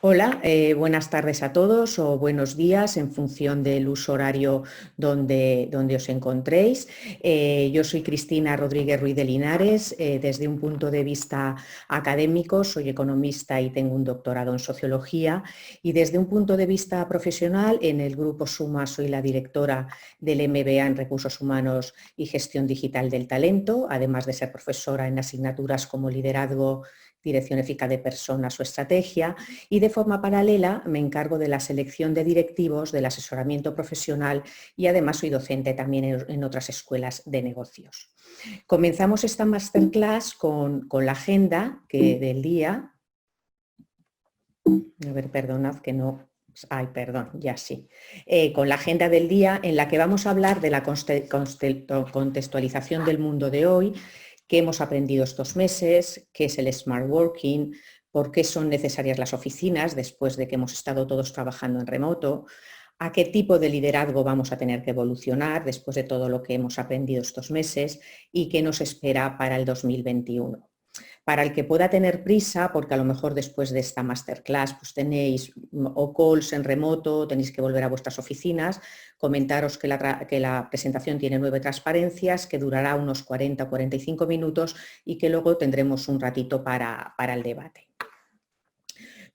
Hola, buenas tardes a todos o buenos días en función del uso horario donde os encontréis. Yo soy Cristina Rodríguez Ruiz de Linares. Desde un punto de vista académico soy economista y tengo un doctorado en sociología, y desde un punto de vista profesional en el Grupo Suma soy la directora del MBA en Recursos Humanos y Gestión Digital del Talento, además de ser profesora en asignaturas como liderazgo, dirección eficaz de personas o estrategia, y de forma paralela me encargo de la selección de directivos, del asesoramiento profesional, y además soy docente también en otras escuelas de negocios. Comenzamos esta masterclass con la agenda del día. A ver, perdonad que no... Ay, perdón, ya sí. Con la agenda del día en la que vamos a hablar de la contextualización del mundo de hoy, qué hemos aprendido estos meses, qué es el Smart Working, por qué son necesarias las oficinas después de que hemos estado todos trabajando en remoto, a qué tipo de liderazgo vamos a tener que evolucionar después de todo lo que hemos aprendido estos meses y qué nos espera para el 2021. Para el que pueda tener prisa, porque a lo mejor después de esta masterclass pues tenéis o calls en remoto, tenéis que volver a vuestras oficinas, comentaros que la presentación tiene 9 transparencias, que durará unos 40 o 45 minutos y que luego tendremos un ratito para el debate.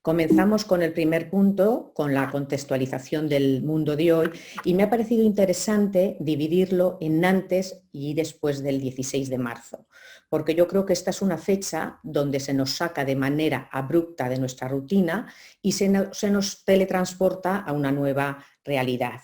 Comenzamos con el primer punto, con la contextualización del mundo de hoy, y me ha parecido interesante dividirlo en antes y después del 16 de marzo, porque yo creo que esta es una fecha donde se nos saca de manera abrupta de nuestra rutina y se nos teletransporta a una nueva realidad.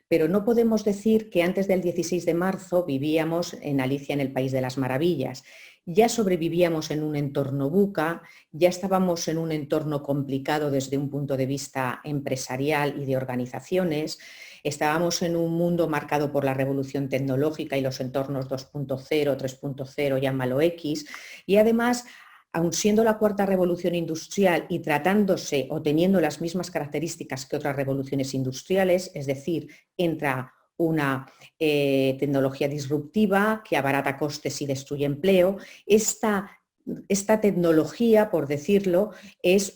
Pero no podemos decir que antes del 16 de marzo vivíamos en Alicia en el País de las Maravillas. Ya sobrevivíamos en un entorno VUCA, ya estábamos en un entorno complicado desde un punto de vista empresarial y de organizaciones, estábamos en un mundo marcado por la revolución tecnológica y los entornos 2.0, 3.0, llámalo X, y además, aun siendo la cuarta revolución industrial y tratándose o teniendo las mismas características que otras revoluciones industriales, es decir, entra una tecnología disruptiva que abarata costes y destruye empleo, esta tecnología, por decirlo, es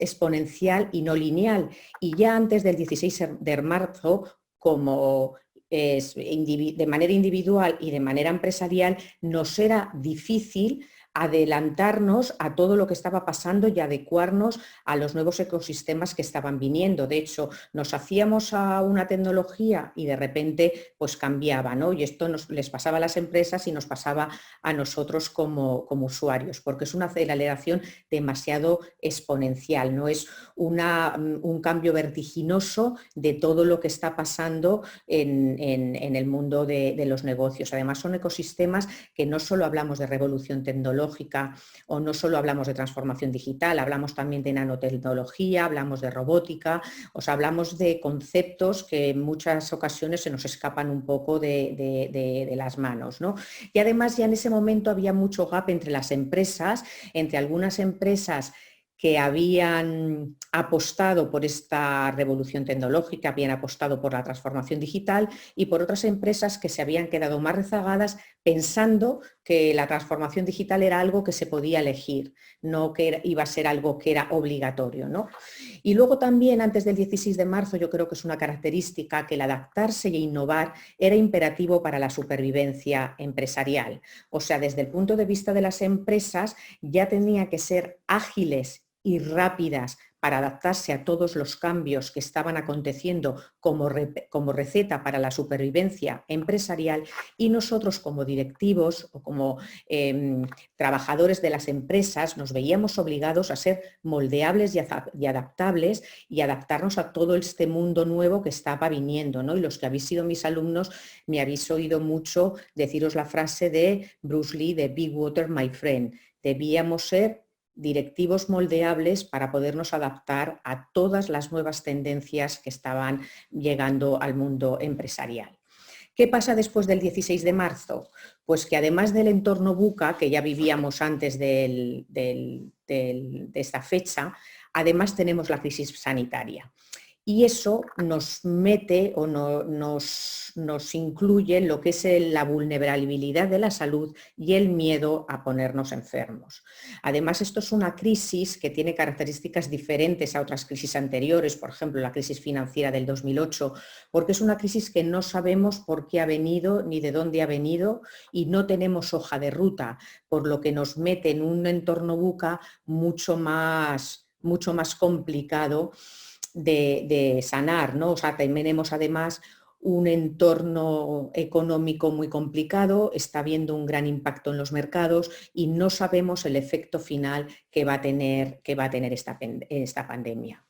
exponencial y no lineal. Y ya antes del 16 de marzo, como de manera individual y de manera empresarial, nos era difícil adelantarnos a todo lo que estaba pasando y adecuarnos a los nuevos ecosistemas que estaban viniendo. De hecho, nos hacíamos a una tecnología y de repente pues cambiaba, ¿no? Y esto les pasaba a las empresas y nos pasaba a nosotros como usuarios, porque es una aceleración demasiado exponencial, no es un cambio vertiginoso de todo lo que está pasando en el mundo de los negocios. Además, son ecosistemas que no solo hablamos de revolución tecnológica o no solo hablamos de transformación digital, hablamos también de nanotecnología, hablamos de robótica, hablamos de conceptos que en muchas ocasiones se nos escapan un poco de las manos, ¿no? Y además ya en ese momento había mucho gap entre las empresas, entre algunas empresas que habían apostado por esta revolución tecnológica, habían apostado por la transformación digital, y por otras empresas que se habían quedado más rezagadas pensando que la transformación digital era algo que se podía elegir, no que iba a ser algo que era obligatorio, ¿no? Y luego también antes del 16 de marzo yo creo que es una característica que el adaptarse e innovar era imperativo para la supervivencia empresarial. O sea, desde el punto de vista de las empresas ya tenía que ser ágiles y rápidas para adaptarse a todos los cambios que estaban aconteciendo como receta para la supervivencia empresarial, y nosotros como directivos o como trabajadores de las empresas nos veíamos obligados a ser moldeables y adaptables y adaptarnos a todo este mundo nuevo que estaba viniendo, ¿no? Y los que habéis sido mis alumnos me habéis oído mucho deciros la frase de Bruce Lee de Be Water, my friend. Debíamos ser directivos moldeables para podernos adaptar a todas las nuevas tendencias que estaban llegando al mundo empresarial. ¿Qué pasa después del 16 de marzo? Pues que además del entorno VUCA, que ya vivíamos antes de esta fecha, además tenemos la crisis sanitaria. y eso nos mete o nos incluye en lo que es la vulnerabilidad de la salud y el miedo a ponernos enfermos. Además, esto es una crisis que tiene características diferentes a otras crisis anteriores, por ejemplo, la crisis financiera del 2008, porque es una crisis que no sabemos por qué ha venido ni de dónde ha venido y no tenemos hoja de ruta, por lo que nos mete en un entorno VUCA mucho más complicado de sanar, ¿no? O sea, tenemos además un entorno económico muy complicado, está habiendo un gran impacto en los mercados y no sabemos el efecto final que va a tener esta pandemia.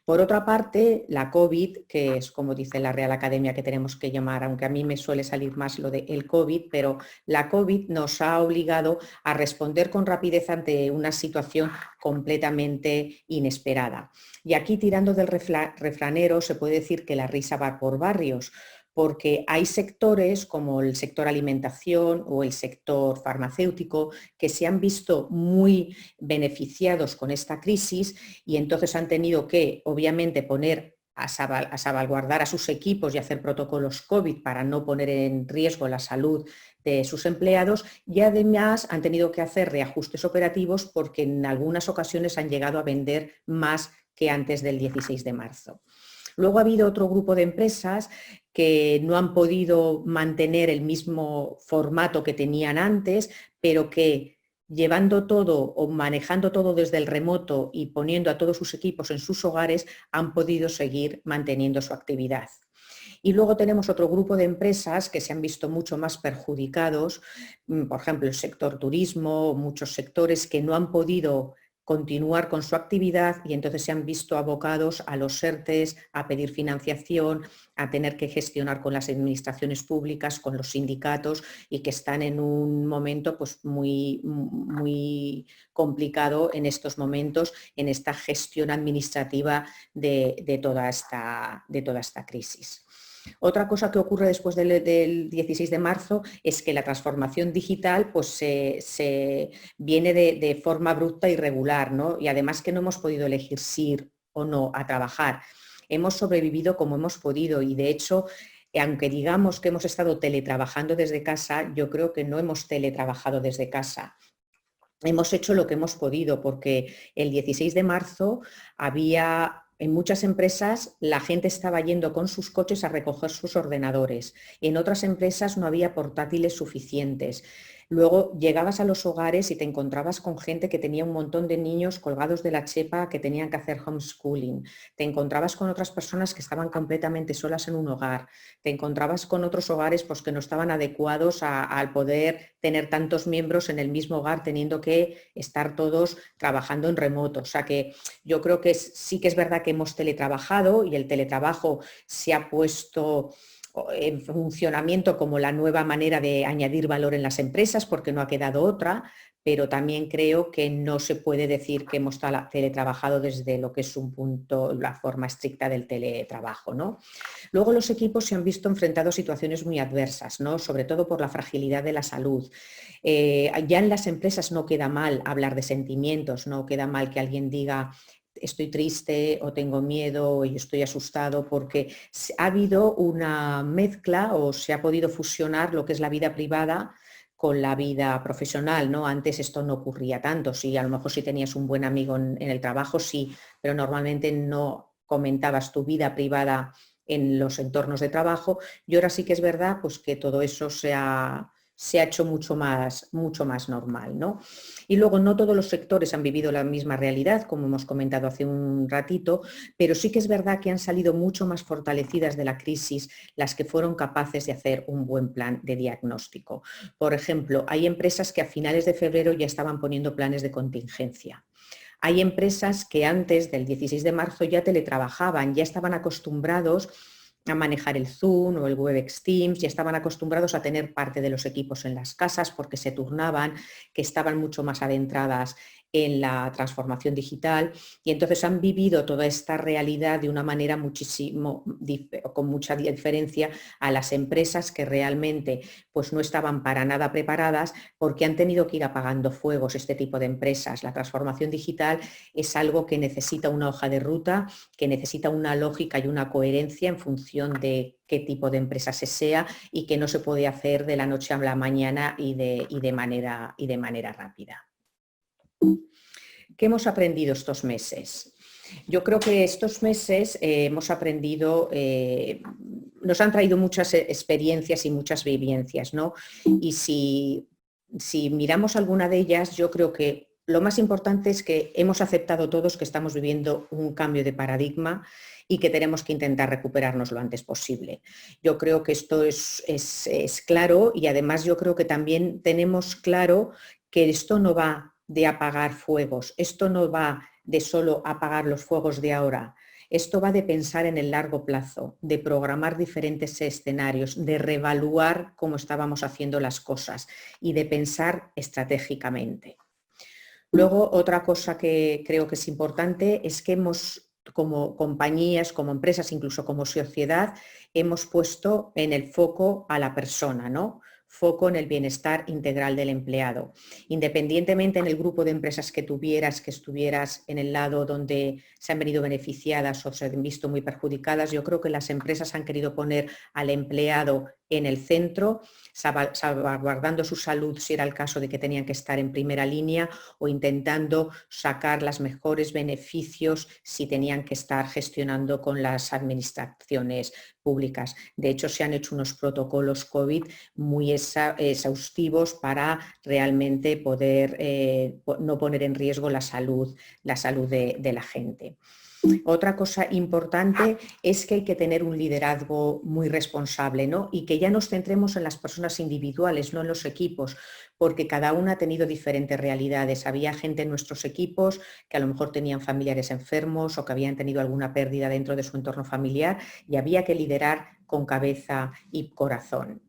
Por otra parte, la COVID, que es como dice la Real Academia que tenemos que llamar, aunque a mí me suele salir más lo de el COVID, pero la COVID nos ha obligado a responder con rapidez ante una situación completamente inesperada. Y aquí, tirando del refranero, se puede decir que la risa va por barrios, porque hay sectores como el sector alimentación o el sector farmacéutico que se han visto muy beneficiados con esta crisis y entonces han tenido que, obviamente, poner a salvaguardar a sus equipos y hacer protocolos COVID para no poner en riesgo la salud de sus empleados y además han tenido que hacer reajustes operativos porque en algunas ocasiones han llegado a vender más que antes del 16 de marzo. Luego ha habido otro grupo de empresas que no han podido mantener el mismo formato que tenían antes, pero que llevando todo o manejando todo desde el remoto y poniendo a todos sus equipos en sus hogares, han podido seguir manteniendo su actividad. Y luego tenemos otro grupo de empresas que se han visto mucho más perjudicados, por ejemplo, el sector turismo, muchos sectores que no han podido continuar con su actividad y entonces se han visto abocados a los ERTEs, a pedir financiación, a tener que gestionar con las administraciones públicas, con los sindicatos y que están en un momento pues, muy complicado en estos momentos, en esta gestión administrativa de toda esta crisis. Otra cosa que ocurre después del 16 de marzo es que la transformación digital pues, se viene de forma abrupta y regular, ¿no? Y además que no hemos podido elegir si ir o no a trabajar. Hemos sobrevivido como hemos podido y de hecho, aunque digamos que hemos estado teletrabajando desde casa, yo creo que no hemos teletrabajado desde casa. Hemos hecho lo que hemos podido porque el 16 de marzo había... En muchas empresas la gente estaba yendo con sus coches a recoger sus ordenadores. En otras empresas no había portátiles suficientes. Luego llegabas a los hogares y te encontrabas con gente que tenía un montón de niños colgados de la chepa que tenían que hacer homeschooling. Te encontrabas con otras personas que estaban completamente solas en un hogar. Te encontrabas con otros hogares pues, que no estaban adecuados al poder tener tantos miembros en el mismo hogar, teniendo que estar todos trabajando en remoto. O sea que yo creo que sí que es verdad que hemos teletrabajado y el teletrabajo se ha puesto en funcionamiento como la nueva manera de añadir valor en las empresas porque no ha quedado otra, pero también creo que no se puede decir que hemos teletrabajado desde lo que es un punto, la forma estricta del teletrabajo, ¿no? Luego los equipos se han visto enfrentados a situaciones muy adversas, ¿no? Sobre todo por la fragilidad de la salud. Ya en las empresas no queda mal hablar de sentimientos, no queda mal que alguien diga estoy triste o tengo miedo o estoy asustado porque ha habido una mezcla o se ha podido fusionar lo que es la vida privada con la vida profesional, ¿no? Antes esto no ocurría tanto, sí, a lo mejor si tenías un buen amigo en el trabajo, sí, pero normalmente no comentabas tu vida privada en los entornos de trabajo y ahora sí que es verdad pues, que todo eso se ha hecho mucho más normal, ¿no? Y luego no todos los sectores han vivido la misma realidad, como hemos comentado hace un ratito, pero sí que es verdad que han salido mucho más fortalecidas de la crisis las que fueron capaces de hacer un buen plan de diagnóstico. Por ejemplo, hay empresas que a finales de febrero ya estaban poniendo planes de contingencia. Hay empresas que antes del 16 de marzo ya teletrabajaban, ya estaban acostumbrados a manejar el Zoom o el Webex Teams, ya estaban acostumbrados a tener parte de los equipos en las casas porque se turnaban, que estaban mucho más adentradas en la transformación digital y entonces han vivido toda esta realidad de una manera con mucha diferencia a las empresas que realmente pues, no estaban para nada preparadas porque han tenido que ir apagando fuegos este tipo de empresas. La transformación digital es algo que necesita una hoja de ruta, que necesita una lógica y una coherencia en función de qué tipo de empresa se sea y que no se puede hacer de la noche a la mañana y de manera rápida. ¿Qué hemos aprendido estos meses? Yo creo que estos meses hemos aprendido, nos han traído muchas experiencias y muchas vivencias, ¿no? Y si miramos alguna de ellas, yo creo que lo más importante es que hemos aceptado todos que estamos viviendo un cambio de paradigma y que tenemos que intentar recuperarnos lo antes posible. Yo creo que esto es claro y además yo creo que también tenemos claro que esto no va de apagar fuegos, esto no va de solo apagar los fuegos de ahora, esto va de pensar en el largo plazo, de programar diferentes escenarios, de reevaluar cómo estábamos haciendo las cosas y de pensar estratégicamente. Luego, otra cosa que creo que es importante es que como compañías, como empresas, incluso como sociedad, hemos puesto en el foco a la persona, ¿no? Foco en el bienestar integral del empleado. Independientemente en el grupo de empresas que tuvieras, que estuvieras en el lado donde se han venido beneficiadas o se han visto muy perjudicadas, yo creo que las empresas han querido poner al empleado en el centro, salvaguardando su salud si era el caso de que tenían que estar en primera línea o intentando sacar los mejores beneficios si tenían que estar gestionando con las administraciones públicas. De hecho, se han hecho unos protocolos COVID muy exhaustivos para realmente poder no poner en riesgo la salud de la gente. Otra cosa importante es que hay que tener un liderazgo muy responsable, ¿no? Y que ya nos centremos en las personas individuales, no en los equipos, porque cada una ha tenido diferentes realidades. Había gente en nuestros equipos que a lo mejor tenían familiares enfermos o que habían tenido alguna pérdida dentro de su entorno familiar y había que liderar con cabeza y corazón.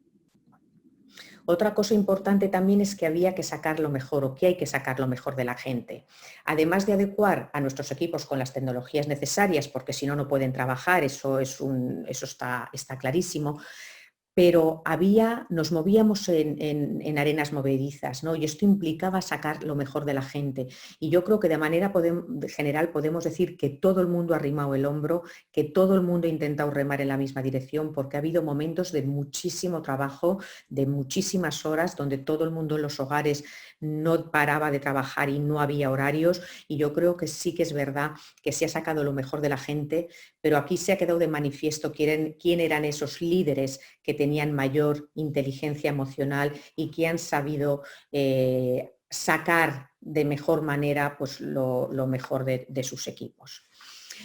Otra cosa importante también es que había que sacar lo mejor o que hay que sacar lo mejor de la gente. Además de adecuar a nuestros equipos con las tecnologías necesarias, porque si no, no pueden trabajar, eso está clarísimo, pero nos movíamos en arenas movedizas, ¿no? Y esto implicaba sacar lo mejor de la gente. Y yo creo que de manera general podemos decir que todo el mundo ha arrimado el hombro, que todo el mundo ha intentado remar en la misma dirección, porque ha habido momentos de muchísimo trabajo, de muchísimas horas, donde todo el mundo en los hogares no paraba de trabajar y no había horarios. Y yo creo que sí que es verdad que se ha sacado lo mejor de la gente, pero aquí se ha quedado de manifiesto quién eran esos líderes que tenían mayor inteligencia emocional y que han sabido sacar de mejor manera pues, lo mejor de sus equipos.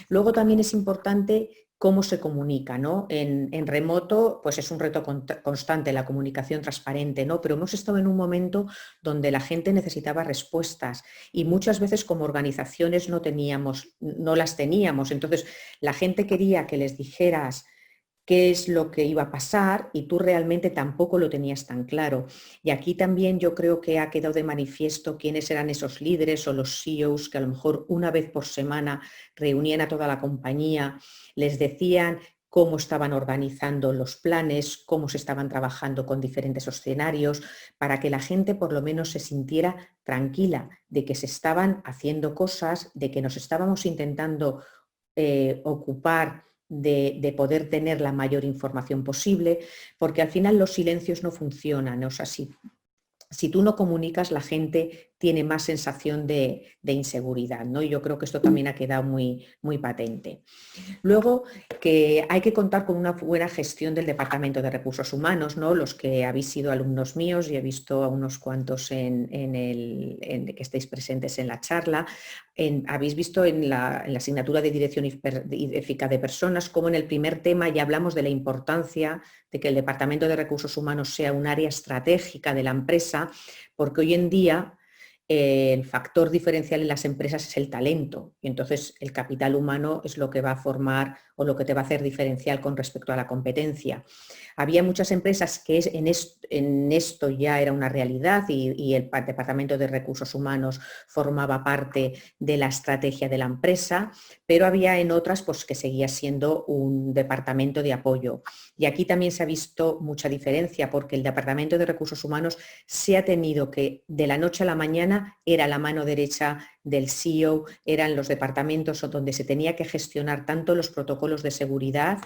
Luego también es importante cómo se comunica, ¿no? En remoto pues es un reto constante la comunicación transparente, ¿no? Pero hemos estado en un momento donde la gente necesitaba respuestas y muchas veces como organizaciones no las teníamos. Entonces la gente quería que les dijeras qué es lo que iba a pasar y tú realmente tampoco lo tenías tan claro. Y aquí también yo creo que ha quedado de manifiesto quiénes eran esos líderes o los CEOs que a lo mejor una vez por semana reunían a toda la compañía, les decían cómo estaban organizando los planes, cómo se estaban trabajando con diferentes escenarios, para que la gente por lo menos se sintiera tranquila de que se estaban haciendo cosas, de que nos estábamos intentando ocupar de poder tener la mayor información posible, porque al final los silencios no funcionan. O sea, si tú no comunicas, la gente tiene más sensación de inseguridad, ¿no? Y yo creo que esto también ha quedado muy, muy patente. Luego, que hay que contar con una buena gestión del Departamento de Recursos Humanos, ¿no? Los que habéis sido alumnos míos y he visto a unos cuantos que estéis presentes en la charla, habéis visto en la asignatura de Dirección Eficaz de Personas cómo en el primer tema ya hablamos de la importancia de que el Departamento de Recursos Humanos sea un área estratégica de la empresa, porque hoy en día el factor diferencial en las empresas es el talento y entonces el capital humano es lo que va a formar o lo que te va a hacer diferencial con respecto a la competencia. Había muchas empresas que en esto ya era una realidad y el Departamento de Recursos Humanos formaba parte de la estrategia de la empresa, pero había en otras pues, que seguía siendo un departamento de apoyo. Y aquí también se ha visto mucha diferencia porque el Departamento de Recursos Humanos se ha tenido que, de la noche a la mañana, era la mano derecha del CEO, eran los departamentos donde se tenía que gestionar tanto los protocolos de seguridad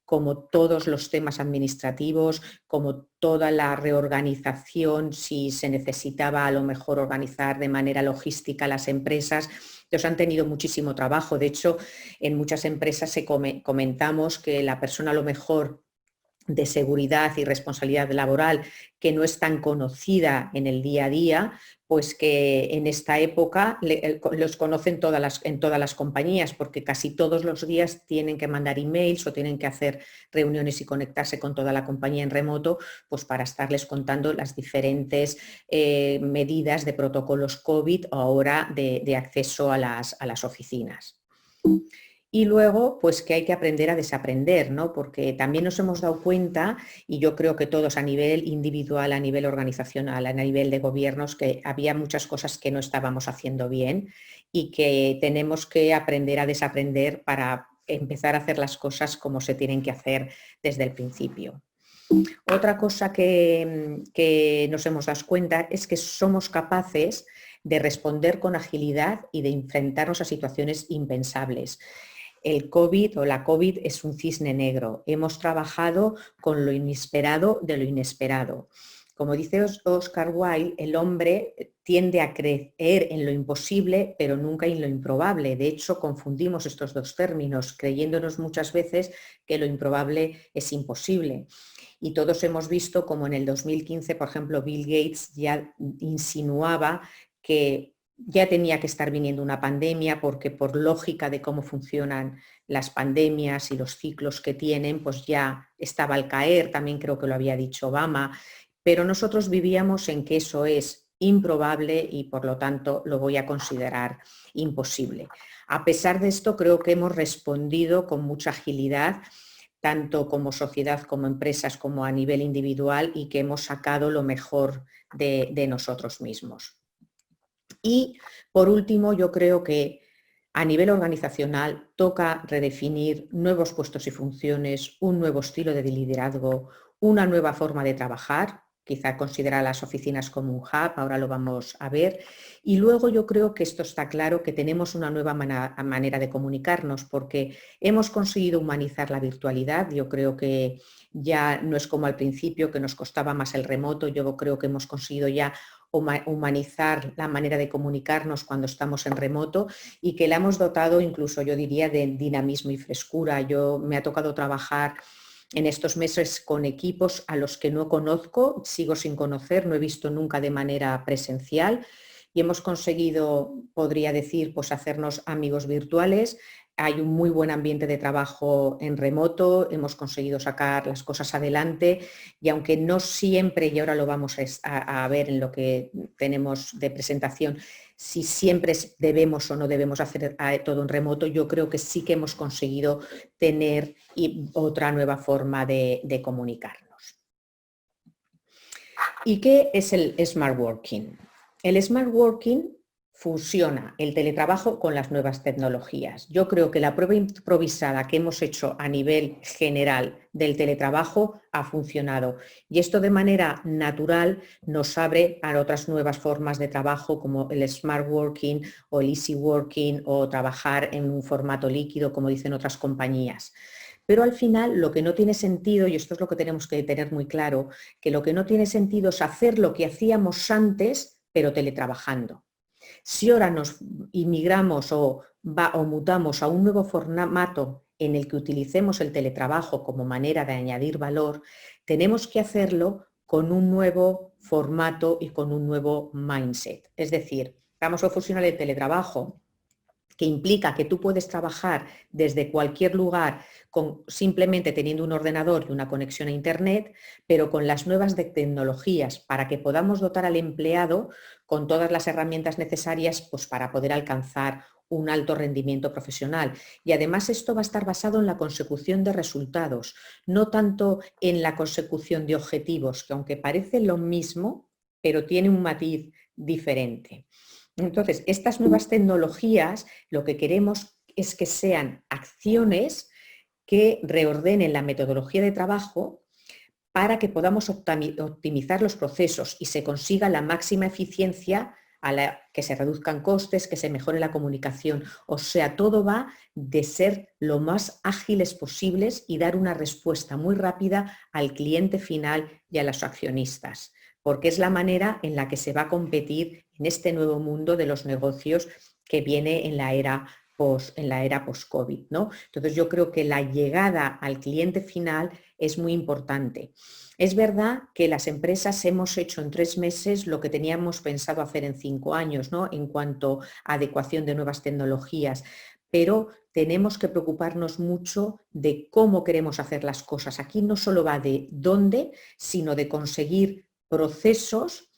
como todos los temas administrativos, como toda la reorganización, si se necesitaba a lo mejor organizar de manera logística las empresas. Entonces han tenido muchísimo trabajo. De hecho, en muchas empresas comentamos que la persona a lo mejor de seguridad y responsabilidad laboral que no es tan conocida en el día a día, pues que en esta época los conocen en todas las compañías, porque casi todos los días tienen que mandar emails o tienen que hacer reuniones y conectarse con toda la compañía en remoto, pues para estarles contando las diferentes medidas de protocolos COVID o ahora de acceso a las oficinas. Y luego, pues que hay que aprender a desaprender, ¿no? Porque también nos hemos dado cuenta, y yo creo que todos a nivel individual, a nivel organizacional, a nivel de gobiernos, que había muchas cosas que no estábamos haciendo bien y que tenemos que aprender a desaprender para empezar a hacer las cosas como se tienen que hacer desde el principio. Otra cosa que nos hemos dado cuenta es que somos capaces de responder con agilidad y de enfrentarnos a situaciones impensables. El COVID o la COVID es un cisne negro. Hemos trabajado con lo inesperado de lo inesperado. Como dice Oscar Wilde, el hombre tiende a creer en lo imposible, pero nunca en lo improbable. De hecho, confundimos estos dos términos, creyéndonos muchas veces que lo improbable es imposible. Y todos hemos visto como en el 2015, por ejemplo, Bill Gates ya insinuaba que ya tenía que estar viniendo una pandemia porque por lógica de cómo funcionan las pandemias y los ciclos que tienen, pues ya estaba al caer, también creo que lo había dicho Obama, pero nosotros vivíamos en que eso es improbable y por lo tanto lo voy a considerar imposible. A pesar de esto, creo que hemos respondido con mucha agilidad, tanto como sociedad, como empresas, como a nivel individual y que hemos sacado lo mejor de nosotros mismos. Y por último, yo creo que a nivel organizacional toca redefinir nuevos puestos y funciones, un nuevo estilo de liderazgo, una nueva forma de trabajar, quizá considerar las oficinas como un hub, ahora lo vamos a ver. Y luego yo creo que esto está claro, que tenemos una nueva manera de comunicarnos porque hemos conseguido humanizar la virtualidad. Yo creo que ya no es como al principio, que nos costaba más el remoto. Yo creo que hemos conseguido ya humanizar la manera de comunicarnos cuando estamos en remoto y que la hemos dotado incluso, yo diría, de dinamismo y frescura. Me ha tocado trabajar en estos meses con equipos a los que no conozco, sigo sin conocer, no he visto nunca de manera presencial y hemos conseguido, podría decir, pues hacernos amigos virtuales. Hay un muy buen ambiente de trabajo en remoto, hemos conseguido sacar las cosas adelante y aunque no siempre, y ahora lo vamos a ver en lo que tenemos de presentación, si siempre debemos o no debemos hacer todo en remoto, yo creo que sí que hemos conseguido tener otra nueva forma de comunicarnos. ¿Y qué es el Smart Working? El Smart Working fusiona el teletrabajo con las nuevas tecnologías. Yo creo que la prueba improvisada que hemos hecho a nivel general del teletrabajo ha funcionado y esto de manera natural nos abre a otras nuevas formas de trabajo como el Smart Working o el Easy Working o trabajar en un formato líquido como dicen otras compañías. Pero al final lo que no tiene sentido, y esto es lo que tenemos que tener muy claro, que lo que no tiene sentido es hacer lo que hacíamos antes pero teletrabajando. Si ahora nos inmigramos o mutamos a un nuevo formato en el que utilicemos el teletrabajo como manera de añadir valor, tenemos que hacerlo con un nuevo formato y con un nuevo mindset. Es decir, vamos a fusionar el teletrabajo que implica que tú puedes trabajar desde cualquier lugar simplemente teniendo un ordenador y una conexión a Internet, pero con las nuevas tecnologías para que podamos dotar al empleado con todas las herramientas necesarias pues, para poder alcanzar un alto rendimiento profesional. Y además esto va a estar basado en la consecución de resultados, no tanto en la consecución de objetivos, que aunque parece lo mismo, pero tiene un matiz diferente. Entonces, estas nuevas tecnologías lo que queremos es que sean acciones que reordenen la metodología de trabajo para que podamos optimizar los procesos y se consiga la máxima eficiencia, que se reduzcan costes, que se mejore la comunicación. O sea, todo va de ser lo más ágiles posibles y dar una respuesta muy rápida al cliente final y a los accionistas, porque es la manera en la que se va a competir en este nuevo mundo de los negocios que viene en la era post-COVID, ¿no? Entonces yo creo que la llegada al cliente final es muy importante. Es verdad que las empresas hemos hecho en 3 meses lo que teníamos pensado hacer en 5 años, ¿no? En cuanto a adecuación de nuevas tecnologías, pero tenemos que preocuparnos mucho de cómo queremos hacer las cosas. Aquí no solo va de dónde, sino de conseguir procesos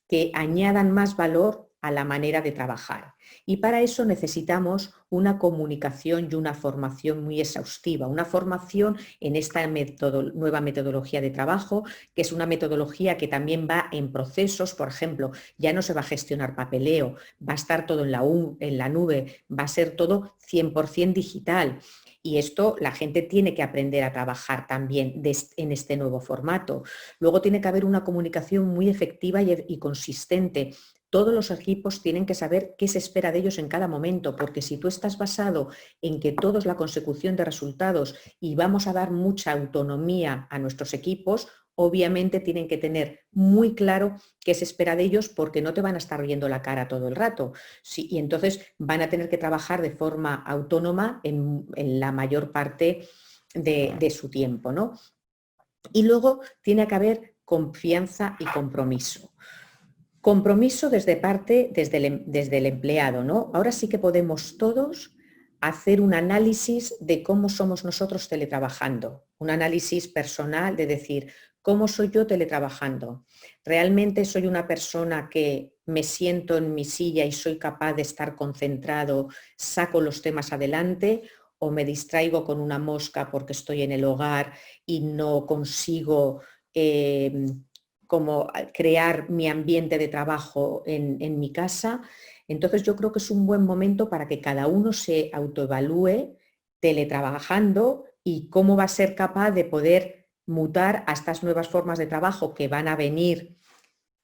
que añadan más valor a la manera de trabajar. Y para eso necesitamos una comunicación y una formación muy exhaustiva, una formación en esta nueva metodología de trabajo, que es una metodología que también va en procesos. Por ejemplo, ya no se va a gestionar papeleo, va a estar todo en la nube, va a ser todo 100% digital. Y esto la gente tiene que aprender a trabajar también en este nuevo formato. Luego tiene que haber una comunicación muy efectiva y consistente. Todos los equipos tienen que saber qué se espera de ellos en cada momento, porque si tú estás basado en que todo es la consecución de resultados y vamos a dar mucha autonomía a nuestros equipos, obviamente tienen que tener muy claro qué se espera de ellos, porque no te van a estar viendo la cara todo el rato. Sí, y entonces van a tener que trabajar de forma autónoma en la mayor parte de su tiempo, ¿no? Y luego tiene que haber confianza y compromiso. Compromiso desde el empleado, ¿no? Ahora sí que podemos todos hacer un análisis de cómo somos nosotros teletrabajando, un análisis personal de decir, ¿cómo soy yo teletrabajando? ¿Realmente soy una persona que me siento en mi silla y soy capaz de estar concentrado, saco los temas adelante, o me distraigo con una mosca porque estoy en el hogar y no consigo como crear mi ambiente de trabajo en mi casa? Entonces yo creo que es un buen momento para que cada uno se autoevalúe teletrabajando y cómo va a ser capaz de poder mutar a estas nuevas formas de trabajo que van a venir.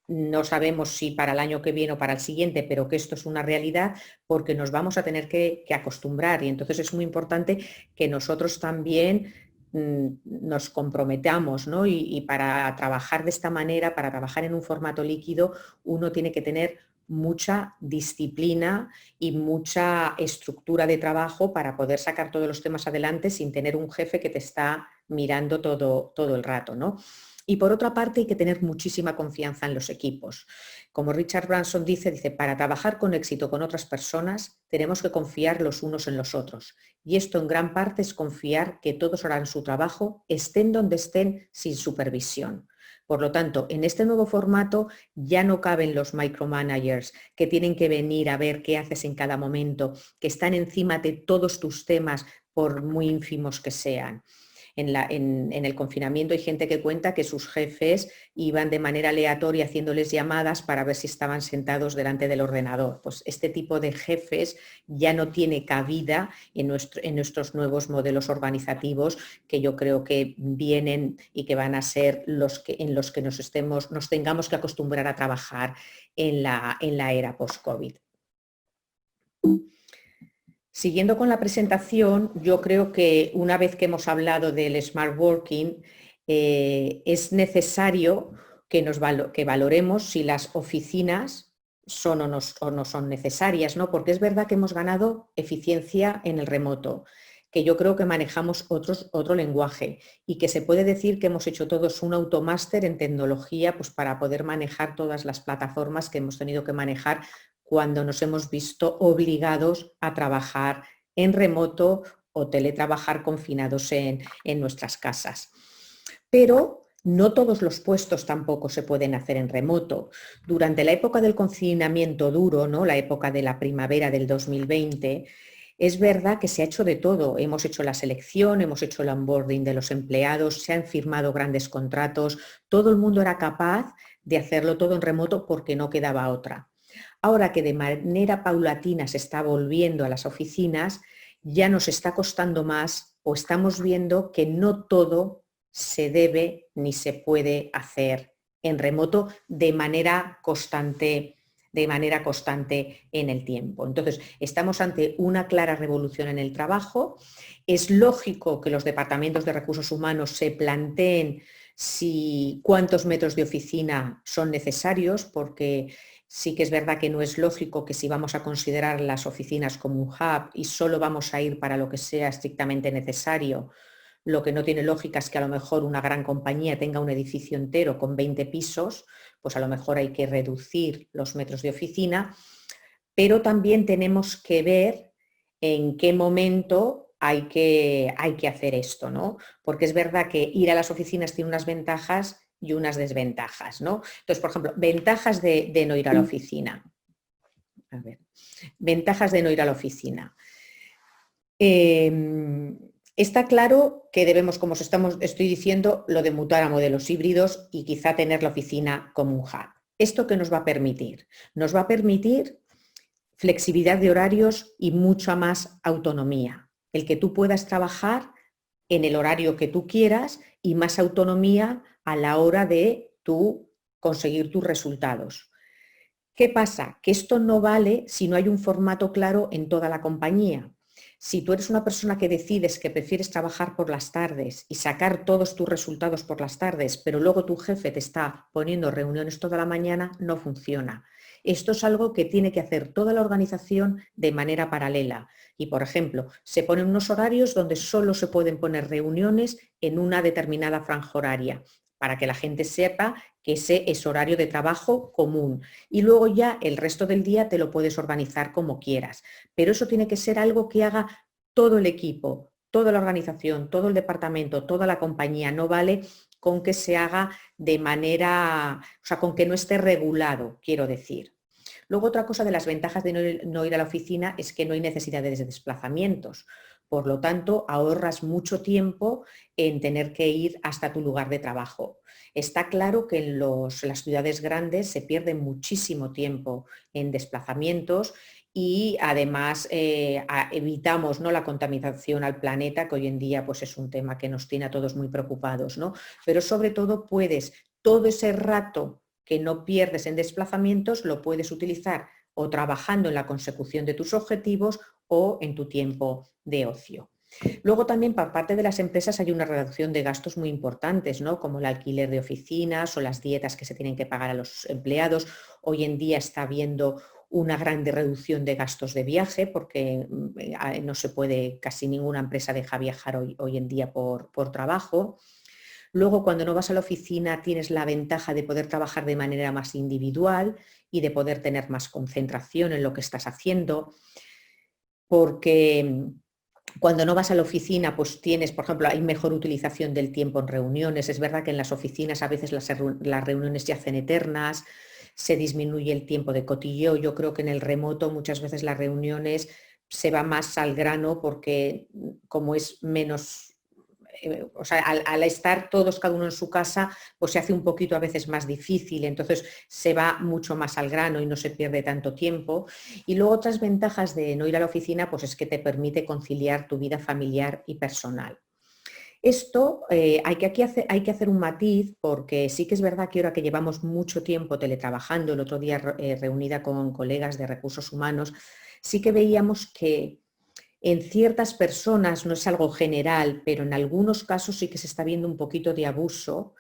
No sabemos si para el año que viene o para el siguiente, pero que esto es una realidad, porque nos vamos a tener que acostumbrar, y entonces es muy importante que nosotros también nos comprometamos, ¿no? Y para trabajar de esta manera, para trabajar en un formato líquido, uno tiene que tener mucha disciplina y mucha estructura de trabajo para poder sacar todos los temas adelante sin tener un jefe que te está mirando todo el rato, ¿no? Y por otra parte hay que tener muchísima confianza en los equipos. Como Richard Branson dice, para trabajar con éxito con otras personas tenemos que confiar los unos en los otros. Y esto en gran parte es confiar que todos harán su trabajo, estén donde estén, sin supervisión. Por lo tanto, en este nuevo formato ya no caben los micromanagers que tienen que venir a ver qué haces en cada momento, que están encima de todos tus temas por muy ínfimos que sean. En el confinamiento hay gente que cuenta que sus jefes iban de manera aleatoria haciéndoles llamadas para ver si estaban sentados delante del ordenador. Pues este tipo de jefes ya no tiene cabida en nuestros nuevos modelos organizativos, que yo creo que vienen y que van a ser en los que nos tengamos que acostumbrar a trabajar en la era post-COVID. Siguiendo con la presentación, yo creo que una vez que hemos hablado del Smart Working, es necesario que valoremos si las oficinas son o no son necesarias, ¿no? Porque es verdad que hemos ganado eficiencia en el remoto, que yo creo que manejamos otro lenguaje y que se puede decir que hemos hecho todos un automáster en tecnología, pues para poder manejar todas las plataformas que hemos tenido que manejar cuando nos hemos visto obligados a trabajar en remoto o teletrabajar confinados en nuestras casas. Pero no todos los puestos tampoco se pueden hacer en remoto. Durante la época del confinamiento duro, ¿no?, la época de la primavera del 2020, es verdad que se ha hecho de todo. Hemos hecho la selección, hemos hecho el onboarding de los empleados, se han firmado grandes contratos, todo el mundo era capaz de hacerlo todo en remoto porque no quedaba otra. Ahora que de manera paulatina se está volviendo a las oficinas, ya nos está costando más o estamos viendo que no todo se debe ni se puede hacer en remoto de manera constante en el tiempo. Entonces, estamos ante una clara revolución en el trabajo. Es lógico que los departamentos de recursos humanos se planteen cuántos metros de oficina son necesarios, porque sí que es verdad que no es lógico que si vamos a considerar las oficinas como un hub y solo vamos a ir para lo que sea estrictamente necesario, lo que no tiene lógica es que a lo mejor una gran compañía tenga un edificio entero con 20 pisos, pues a lo mejor hay que reducir los metros de oficina, pero también tenemos que ver en qué momento hay que hacer esto, ¿no? Porque es verdad que ir a las oficinas tiene unas ventajas y unas desventajas, ¿no? Entonces, por ejemplo, ventajas de no ir a la oficina. A ver, ventajas de no ir a la oficina. Está claro que debemos, como estoy diciendo, lo de mutar a modelos híbridos y quizá tener la oficina como un hub. ¿Esto qué nos va a permitir? Nos va a permitir flexibilidad de horarios y mucha más autonomía. El que tú puedas trabajar en el horario que tú quieras y más autonomía a la hora de tú conseguir tus resultados. ¿Qué pasa? Que esto no vale si no hay un formato claro en toda la compañía. Si tú eres una persona que decides que prefieres trabajar por las tardes y sacar todos tus resultados por las tardes, pero luego tu jefe te está poniendo reuniones toda la mañana, no funciona. Esto es algo que tiene que hacer toda la organización de manera paralela. Y, por ejemplo, se ponen unos horarios donde solo se pueden poner reuniones en una determinada franja horaria, para que la gente sepa que ese es horario de trabajo común. Y luego ya el resto del día te lo puedes organizar como quieras. Pero eso tiene que ser algo que haga todo el equipo, toda la organización, todo el departamento, toda la compañía. No vale con que se haga de manera, o sea, con que no esté regulado, quiero decir. Luego, otra cosa de las ventajas de no ir a la oficina es que no hay necesidad de desplazamientos. Por lo tanto, ahorras mucho tiempo en tener que ir hasta tu lugar de trabajo. Está claro que en las ciudades grandes se pierde muchísimo tiempo en desplazamientos y además evitamos, ¿no?, la contaminación al planeta, que hoy en día pues, es un tema que nos tiene a todos muy preocupados, ¿no? Pero sobre todo puedes, todo ese rato que no pierdes en desplazamientos, lo puedes utilizar o trabajando en la consecución de tus objetivos o en tu tiempo de ocio. Luego también por parte de las empresas hay una reducción de gastos muy importantes, ¿no?, como el alquiler de oficinas o las dietas que se tienen que pagar a los empleados. Hoy en día está habiendo una gran reducción de gastos de viaje porque no se puede, casi ninguna empresa deja viajar hoy en día por trabajo. Luego, cuando no vas a la oficina, tienes la ventaja de poder trabajar de manera más individual y de poder tener más concentración en lo que estás haciendo, porque cuando no vas a la oficina, pues tienes, por ejemplo, hay mejor utilización del tiempo en reuniones. Es verdad que en las oficinas a veces las reuniones se hacen eternas, se disminuye el tiempo de cotilleo. Yo creo que en el remoto muchas veces las reuniones se va más al grano porque como es menos... O sea, al estar todos cada uno en su casa, pues se hace un poquito a veces más difícil, entonces se va mucho más al grano y no se pierde tanto tiempo. Y luego otras ventajas de no ir a la oficina, pues es que te permite conciliar tu vida familiar y personal. Esto hay que hacer un matiz porque sí que es verdad que ahora que llevamos mucho tiempo teletrabajando, el otro día reunida con colegas de recursos humanos, sí que veíamos que en ciertas personas, no es algo general, pero en algunos casos sí que se está viendo un poquito de abuso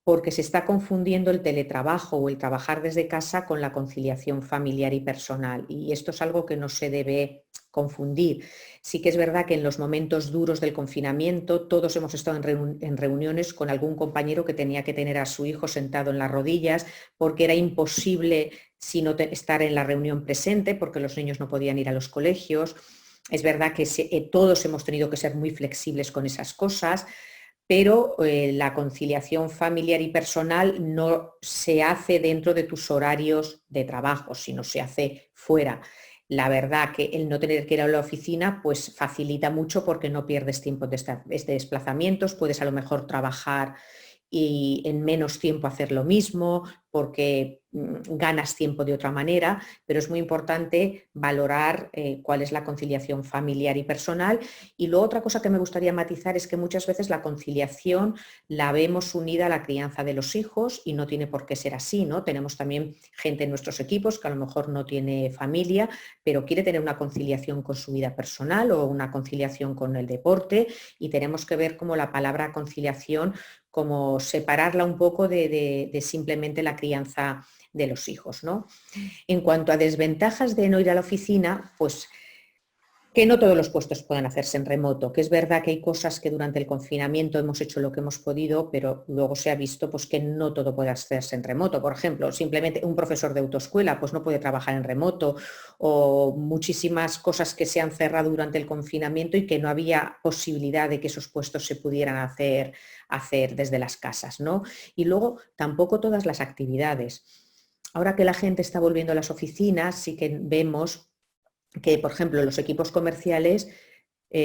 porque se está confundiendo el teletrabajo o el trabajar desde casa con la conciliación familiar y personal. Y esto es algo que no se debe confundir. Sí que es verdad que en los momentos duros del confinamiento todos hemos estado en reuniones con algún compañero que tenía que tener a su hijo sentado en las rodillas porque era imposible sino estar en la reunión presente, porque los niños no podían ir a los colegios. Es verdad que todos hemos tenido que ser muy flexibles con esas cosas, pero la conciliación familiar y personal no se hace dentro de tus horarios de trabajo, sino se hace fuera. La verdad que el no tener que ir a la oficina pues facilita mucho porque no pierdes tiempo de desplazamientos, puedes a lo mejor trabajar y en menos tiempo hacer lo mismo porque ganas tiempo de otra manera, pero es muy importante valorar cuál es la conciliación familiar y personal. Y luego otra cosa que me gustaría matizar es que muchas veces la conciliación la vemos unida a la crianza de los hijos y no tiene por qué ser así, ¿no? Tenemos también gente en nuestros equipos que a lo mejor no tiene familia, pero quiere tener una conciliación con su vida personal o una conciliación con el deporte, y tenemos que ver cómo la palabra conciliación, como separarla un poco de simplemente la crianza de los hijos, ¿no? En cuanto a desventajas de no ir a la oficina, pues que no todos los puestos pueden hacerse en remoto, que es verdad que hay cosas que durante el confinamiento hemos hecho lo que hemos podido, pero luego se ha visto pues, que no todo puede hacerse en remoto. Por ejemplo, simplemente un profesor de autoescuela pues, no puede trabajar en remoto, o muchísimas cosas que se han cerrado durante el confinamiento y que no había posibilidad de que esos puestos se pudieran hacer desde las casas, ¿no? Y luego tampoco todas las actividades. Ahora que la gente está volviendo a las oficinas, sí que vemos que, por ejemplo, los equipos comerciales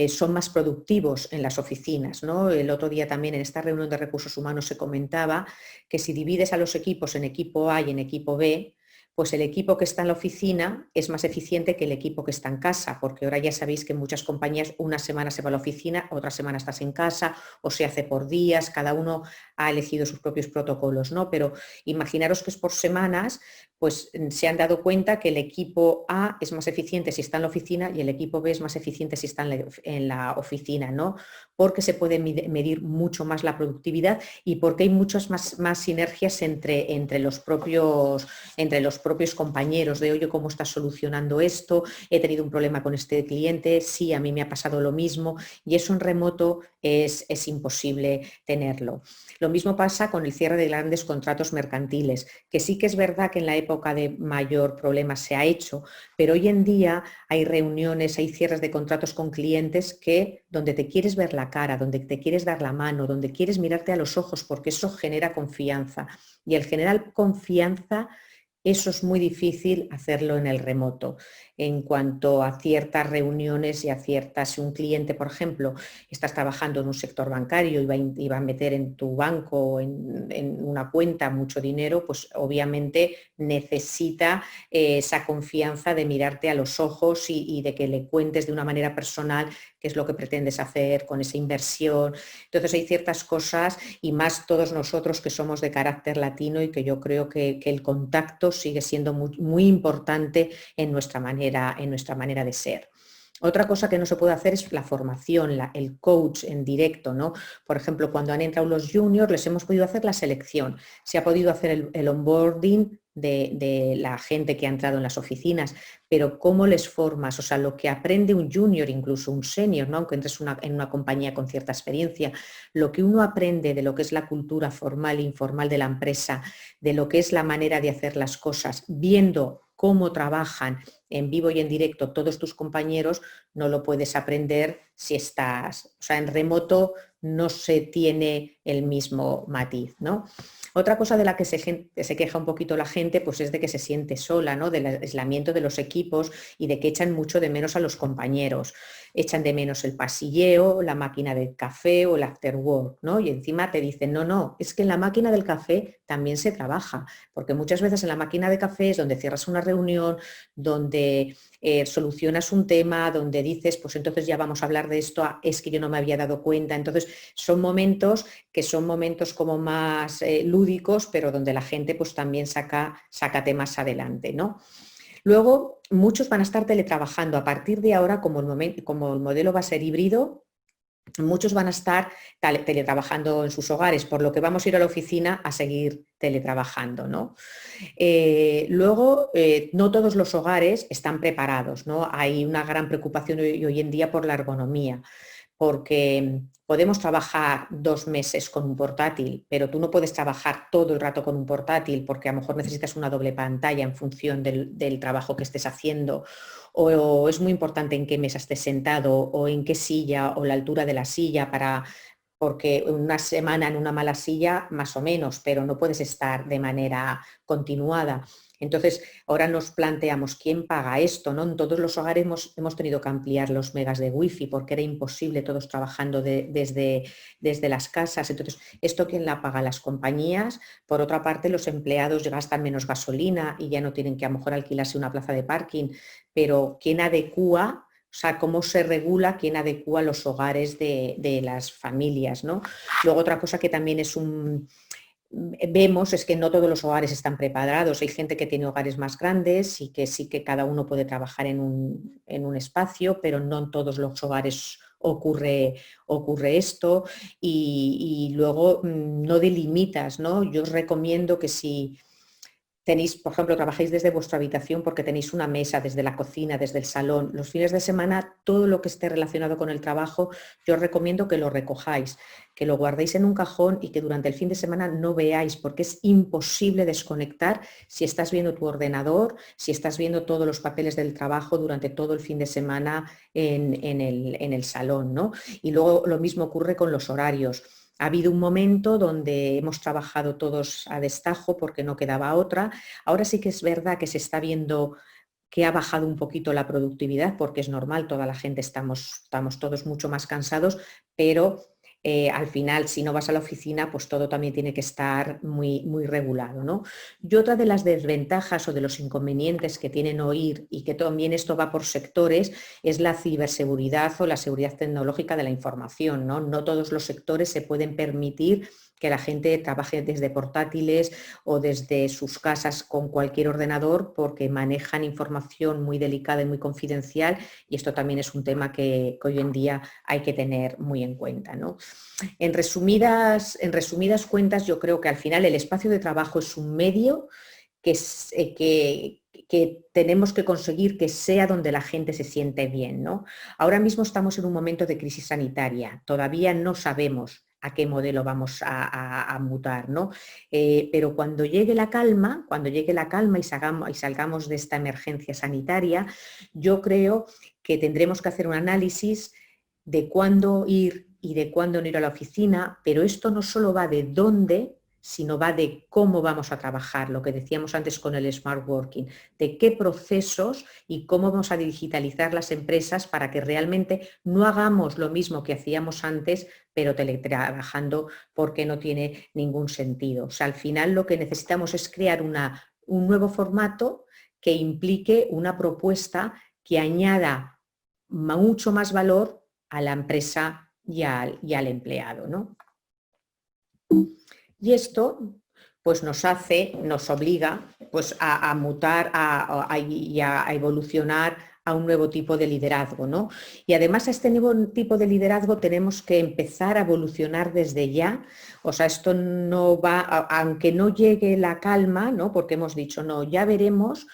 son más productivos en las oficinas, ¿no? El otro día también en esta reunión de recursos humanos se comentaba que si divides a los equipos en equipo A y en equipo B, pues el equipo que está en la oficina es más eficiente que el equipo que está en casa, porque ahora ya sabéis que en muchas compañías una semana se va a la oficina, otra semana estás en casa, o se hace por días, cada uno ha elegido sus propios protocolos, ¿no? Pero imaginaros que es por semanas, pues se han dado cuenta que el equipo A es más eficiente si está en la oficina y el equipo B es más eficiente si está en la oficina, ¿no? Porque se puede medir mucho más la productividad y porque hay muchas más sinergias entre los propios compañeros de, oye, ¿cómo estás solucionando esto? He tenido un problema con este cliente, sí, a mí me ha pasado lo mismo, y eso en remoto es imposible tenerlo. Lo mismo pasa con el cierre de grandes contratos mercantiles, que sí que es verdad que en la época de mayor problema se ha hecho, pero hoy en día hay reuniones, hay cierres de contratos con clientes que donde te quieres ver la cara, donde te quieres dar la mano, donde quieres mirarte a los ojos, porque eso genera confianza. Y el generar confianza, eso es muy difícil hacerlo en el remoto. En cuanto a ciertas reuniones y a ciertas, si un cliente, por ejemplo, estás trabajando en un sector bancario y va a meter en tu banco o en una cuenta mucho dinero, pues obviamente necesita esa confianza de mirarte a los ojos y de que le cuentes de una manera personal qué es lo que pretendes hacer con esa inversión. Entonces hay ciertas cosas, y más todos nosotros que somos de carácter latino, y que yo creo que el contacto sigue siendo muy, muy importante en nuestra manera de ser. Otra cosa que no se puede hacer es la formación, el coach en directo, ¿no? Por ejemplo, cuando han entrado los juniors, les hemos podido hacer la selección, se ha podido hacer el onboarding de la gente que ha entrado en las oficinas, pero ¿cómo les formas? O sea, lo que aprende un junior, incluso un senior, ¿no? Aunque entres en una compañía con cierta experiencia, lo que uno aprende de lo que es la cultura formal e informal de la empresa, de lo que es la manera de hacer las cosas, viendo cómo trabajan en vivo y en directo todos tus compañeros, no lo puedes aprender si estás, o sea, en remoto no se tiene el mismo matiz, ¿no? Otra cosa de la que se queja un poquito la gente, pues es de que se siente sola, ¿no? Del aislamiento de los equipos y de que echan mucho de menos a los compañeros. Echan de menos el pasilleo, la máquina del café o el after work, ¿no? Y encima te dicen, no, es que en la máquina del café también se trabaja, porque muchas veces en la máquina de café es donde cierras una reunión, donde solucionas un tema, donde dices, pues entonces ya vamos a hablar de esto, es que yo no me había dado cuenta. Entonces son momentos como más lúdicos, pero donde la gente pues también saca temas adelante, ¿no? Luego, muchos van a estar teletrabajando. A partir de ahora, como el modelo va a ser híbrido, muchos van a estar teletrabajando en sus hogares, por lo que vamos a ir a la oficina a seguir teletrabajando, ¿no? Luego, no todos los hogares están preparados, ¿no? Hay una gran preocupación hoy en día por la ergonomía, porque podemos trabajar 2 meses con un portátil, pero tú no puedes trabajar todo el rato con un portátil porque a lo mejor necesitas una doble pantalla en función del trabajo que estés haciendo, o es muy importante en qué mesa estés sentado o en qué silla o la altura de la silla porque una semana en una mala silla más o menos, pero no puedes estar de manera continuada. Entonces, ahora nos planteamos quién paga esto, ¿no? En todos los hogares hemos tenido que ampliar los megas de wifi porque era imposible todos trabajando desde las casas. Entonces, ¿esto quién la paga? Las compañías. Por otra parte, los empleados gastan menos gasolina y ya no tienen que a lo mejor alquilarse una plaza de parking, pero ¿quién adecúa? O sea, cómo se regula, quién adecúa los hogares de las familias, ¿no? Luego otra cosa que también vemos es que no todos los hogares están preparados. Hay gente que tiene hogares más grandes y que sí que cada uno puede trabajar en un espacio, pero no en todos los hogares ocurre esto. Y luego no delimitas, ¿no? Yo os recomiendo que si tenéis, por ejemplo, trabajáis desde vuestra habitación porque tenéis una mesa desde la cocina, desde el salón. Los fines de semana, todo lo que esté relacionado con el trabajo, yo os recomiendo que lo recojáis, que lo guardéis en un cajón y que durante el fin de semana no veáis, porque es imposible desconectar si estás viendo tu ordenador, si estás viendo todos los papeles del trabajo durante todo el fin de semana en el salón, ¿no? Y luego lo mismo ocurre con los horarios. Ha habido un momento donde hemos trabajado todos a destajo porque no quedaba otra. Ahora sí que es verdad que se está viendo que ha bajado un poquito la productividad porque es normal, toda la gente estamos todos mucho más cansados, pero al final si no vas a la oficina pues todo también tiene que estar muy, muy regulado, ¿no? Y otra de las desventajas o de los inconvenientes que tienen OIR y que también esto va por sectores es la ciberseguridad o la seguridad tecnológica de la información, ¿no? No todos los sectores se pueden permitir que la gente trabaje desde portátiles o desde sus casas con cualquier ordenador porque manejan información muy delicada y muy confidencial y esto también es un tema que hoy en día hay que tener muy en cuenta, ¿no? En resumidas cuentas, yo creo que al final el espacio de trabajo es un medio que tenemos que conseguir que sea donde la gente se siente bien, ¿no? Ahora mismo estamos en un momento de crisis sanitaria, todavía no sabemos a qué modelo vamos a mutar, ¿no? Pero cuando llegue la calma y salgamos de esta emergencia sanitaria, yo creo que tendremos que hacer un análisis de cuándo ir y de cuándo no ir a la oficina, pero esto no solo va de dónde, sino va de cómo vamos a trabajar, lo que decíamos antes con el Smart Working, de qué procesos y cómo vamos a digitalizar las empresas para que realmente no hagamos lo mismo que hacíamos antes, pero teletrabajando porque no tiene ningún sentido. O sea, al final lo que necesitamos es crear un nuevo formato que implique una propuesta que añada mucho más valor a la empresa y al empleado, ¿no? Y esto pues nos obliga pues, a mutar y a evolucionar a un nuevo tipo de liderazgo, ¿no? Y además a este nuevo tipo de liderazgo tenemos que empezar a evolucionar desde ya. O sea, esto no va, aunque no llegue la calma, ¿no? Porque hemos dicho, no, ya veremos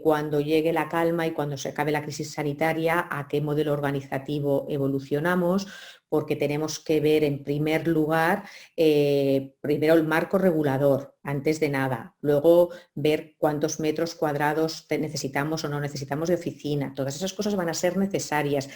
cuando llegue la calma y cuando se acabe la crisis sanitaria a qué modelo organizativo evolucionamos, porque tenemos que ver en primer lugar primero el marco regulador, antes de nada, luego ver cuántos metros cuadrados necesitamos o no necesitamos de oficina, todas esas cosas van a ser necesarias.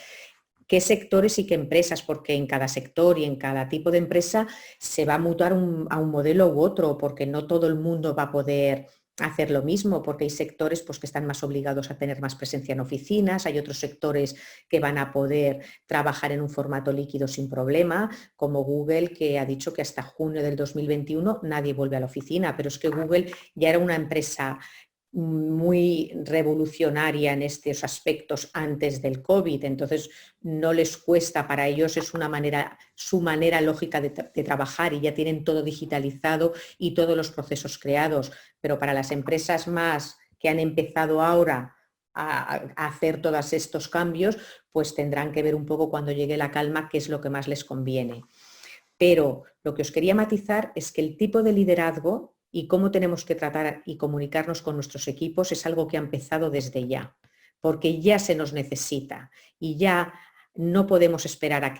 Qué sectores y qué empresas, porque en cada sector y en cada tipo de empresa se va a mutar a un modelo u otro, porque no todo el mundo va a poder hacer lo mismo, porque hay sectores pues, que están más obligados a tener más presencia en oficinas, hay otros sectores que van a poder trabajar en un formato líquido sin problema, como Google, que ha dicho que hasta junio del 2021 nadie vuelve a la oficina, pero es que Google ya era una empresa muy revolucionaria en estos aspectos antes del COVID, entonces no les cuesta, para ellos es su manera lógica de trabajar y ya tienen todo digitalizado y todos los procesos creados, pero para las empresas más que han empezado ahora a hacer todos estos cambios, pues tendrán que ver un poco cuando llegue la calma qué es lo que más les conviene. Pero lo que os quería matizar es que el tipo de liderazgo y cómo tenemos que tratar y comunicarnos con nuestros equipos es algo que ha empezado desde ya, porque ya se nos necesita y ya no podemos esperar a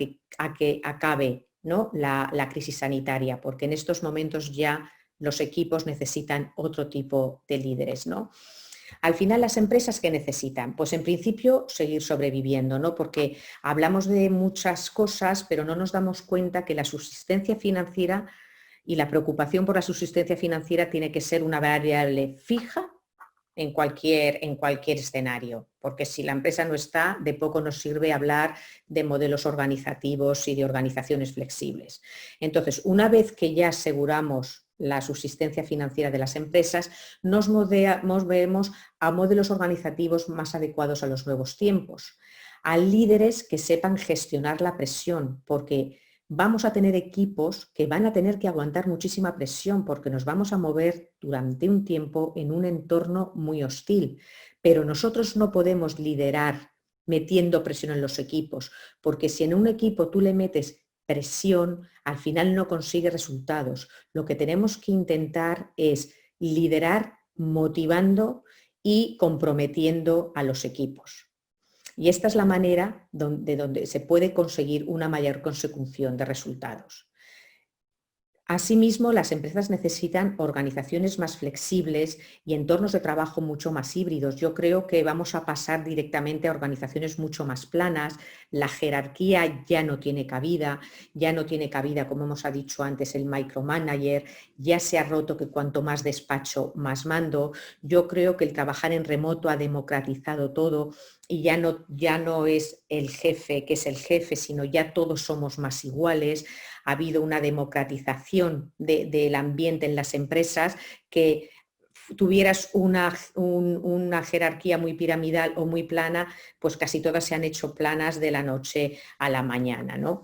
que acabe, ¿no?, la crisis sanitaria, porque en estos momentos ya los equipos necesitan otro tipo de líderes, ¿no? Al final, ¿las empresas qué necesitan? Pues en principio seguir sobreviviendo, ¿no? Porque hablamos de muchas cosas, pero no nos damos cuenta que la subsistencia financiera y la preocupación por la subsistencia financiera tiene que ser una variable fija en cualquier escenario, porque si la empresa no está, de poco nos sirve hablar de modelos organizativos y de organizaciones flexibles. Entonces, una vez que ya aseguramos la subsistencia financiera de las empresas, nos movemos a modelos organizativos más adecuados a los nuevos tiempos, a líderes que sepan gestionar la presión, porque vamos a tener equipos que van a tener que aguantar muchísima presión porque nos vamos a mover durante un tiempo en un entorno muy hostil. Pero nosotros no podemos liderar metiendo presión en los equipos, porque si en un equipo tú le metes presión, al final no consigue resultados. Lo que tenemos que intentar es liderar motivando y comprometiendo a los equipos. Y esta es la manera donde se puede conseguir una mayor consecución de resultados. Asimismo, las empresas necesitan organizaciones más flexibles y entornos de trabajo mucho más híbridos. Yo creo que vamos a pasar directamente a organizaciones mucho más planas. La jerarquía ya no tiene cabida, como hemos dicho antes, el micromanager. Ya se ha roto que cuanto más despacho, más mando. Yo creo que el trabajar en remoto ha democratizado todo y ya no es el jefe que es el jefe, sino ya todos somos más iguales. Ha habido una democratización del ambiente en las empresas, que tuvieras una jerarquía muy piramidal o muy plana, pues casi todas se han hecho planas de la noche a la mañana, ¿no?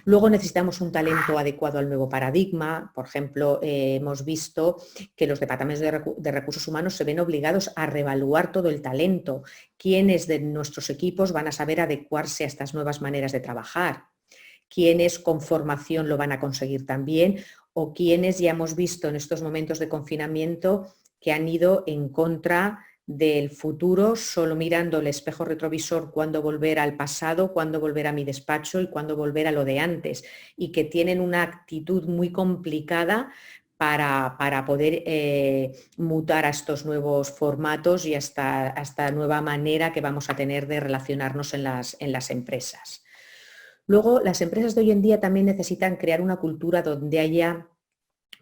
Luego necesitamos un talento adecuado al nuevo paradigma. Por ejemplo, hemos visto que los departamentos de recursos humanos se ven obligados a reevaluar todo el talento. ¿Quiénes de nuestros equipos van a saber adecuarse a estas nuevas maneras de trabajar? ¿Quiénes con formación lo van a conseguir también? O quienes ya hemos visto en estos momentos de confinamiento que han ido en contra del futuro, solo mirando el espejo retrovisor, cuándo volver al pasado, cuándo volver a mi despacho y cuándo volver a lo de antes, y que tienen una actitud muy complicada para poder mutar a estos nuevos formatos y a esta nueva manera que vamos a tener de relacionarnos en las empresas. Luego, las empresas de hoy en día también necesitan crear una cultura donde haya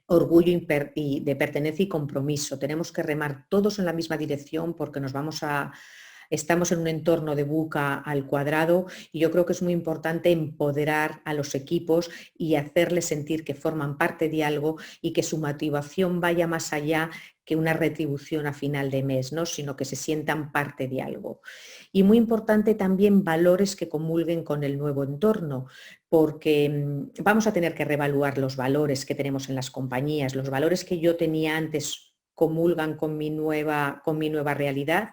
orgullo de pertenencia y compromiso. Tenemos que remar todos en la misma dirección porque estamos en un entorno de buca al cuadrado, y yo creo que es muy importante empoderar a los equipos y hacerles sentir que forman parte de algo y que su motivación vaya más allá que una retribución a final de mes, ¿no?, sino que se sientan parte de algo. Y muy importante también valores que comulguen con el nuevo entorno, porque vamos a tener que reevaluar los valores que tenemos en las compañías. Los valores que yo tenía antes comulgan con mi nueva realidad.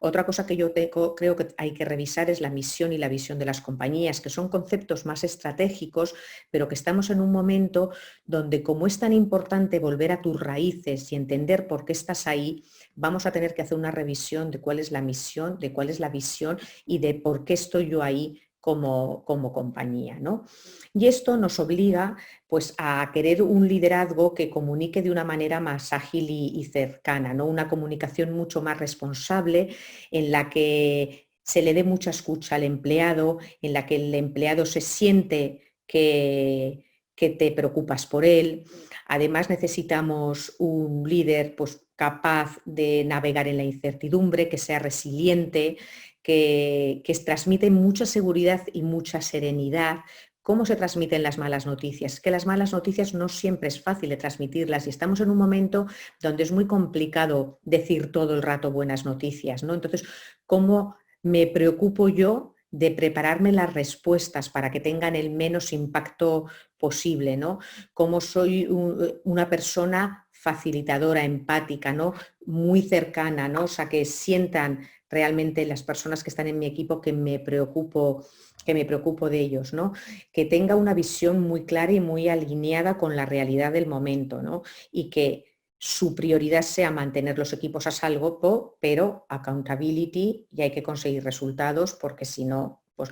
Otra cosa que yo creo que hay que revisar es la misión y la visión de las compañías, que son conceptos más estratégicos, pero que estamos en un momento donde, como es tan importante volver a tus raíces y entender por qué estás ahí, vamos a tener que hacer una revisión de cuál es la misión, de cuál es la visión y de por qué estoy yo ahí como compañía, ¿no? Y esto nos obliga, pues, a querer un liderazgo que comunique de una manera más ágil y cercana, ¿no? Una comunicación mucho más responsable, en la que se le dé mucha escucha al empleado, en la que el empleado se siente que te preocupas por él. Además, necesitamos un líder, pues, capaz de navegar en la incertidumbre, que sea resiliente, que transmite mucha seguridad y mucha serenidad. ¿Cómo se transmiten las malas noticias? Que las malas noticias no siempre es fácil de transmitirlas, y estamos en un momento donde es muy complicado decir todo el rato buenas noticias, ¿no? Entonces, ¿cómo me preocupo yo de prepararme las respuestas para que tengan el menos impacto posible, ¿no? Cómo soy una persona facilitadora, empática, ¿no?, muy cercana, ¿no? O sea, que sientan realmente las personas que están en mi equipo que me preocupo de ellos, ¿no? Que tenga una visión muy clara y muy alineada con la realidad del momento, ¿no? Y que su prioridad sea mantener los equipos a salvo, pero accountability, y hay que conseguir resultados, porque si no, pues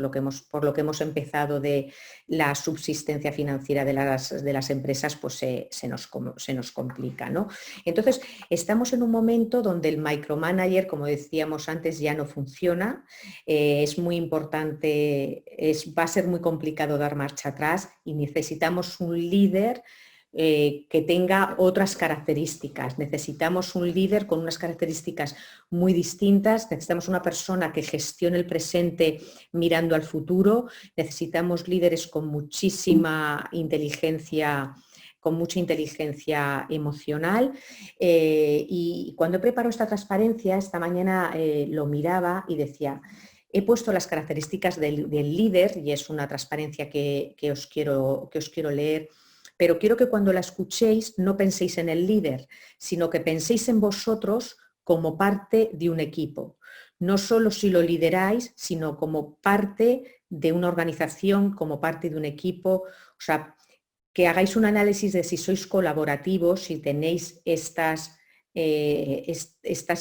por lo que hemos empezado de la subsistencia financiera de las empresas, pues se nos complica, ¿no? Entonces, estamos en un momento donde el micromanager, como decíamos antes, ya no funciona. Es muy importante, va a ser muy complicado dar marcha atrás y necesitamos un líder que tenga otras características. Necesitamos un líder con unas características muy distintas, necesitamos una persona que gestione el presente mirando al futuro, necesitamos líderes con muchísima inteligencia, con mucha inteligencia emocional. Y cuando he preparado esta transparencia, esta mañana lo miraba y decía, he puesto las características del líder, y es una transparencia que os quiero leer, pero quiero que cuando la escuchéis no penséis en el líder, sino que penséis en vosotros como parte de un equipo. No solo si lo lideráis, sino como parte de una organización, como parte de un equipo. O sea, que hagáis un análisis de si sois colaborativos, si tenéis estas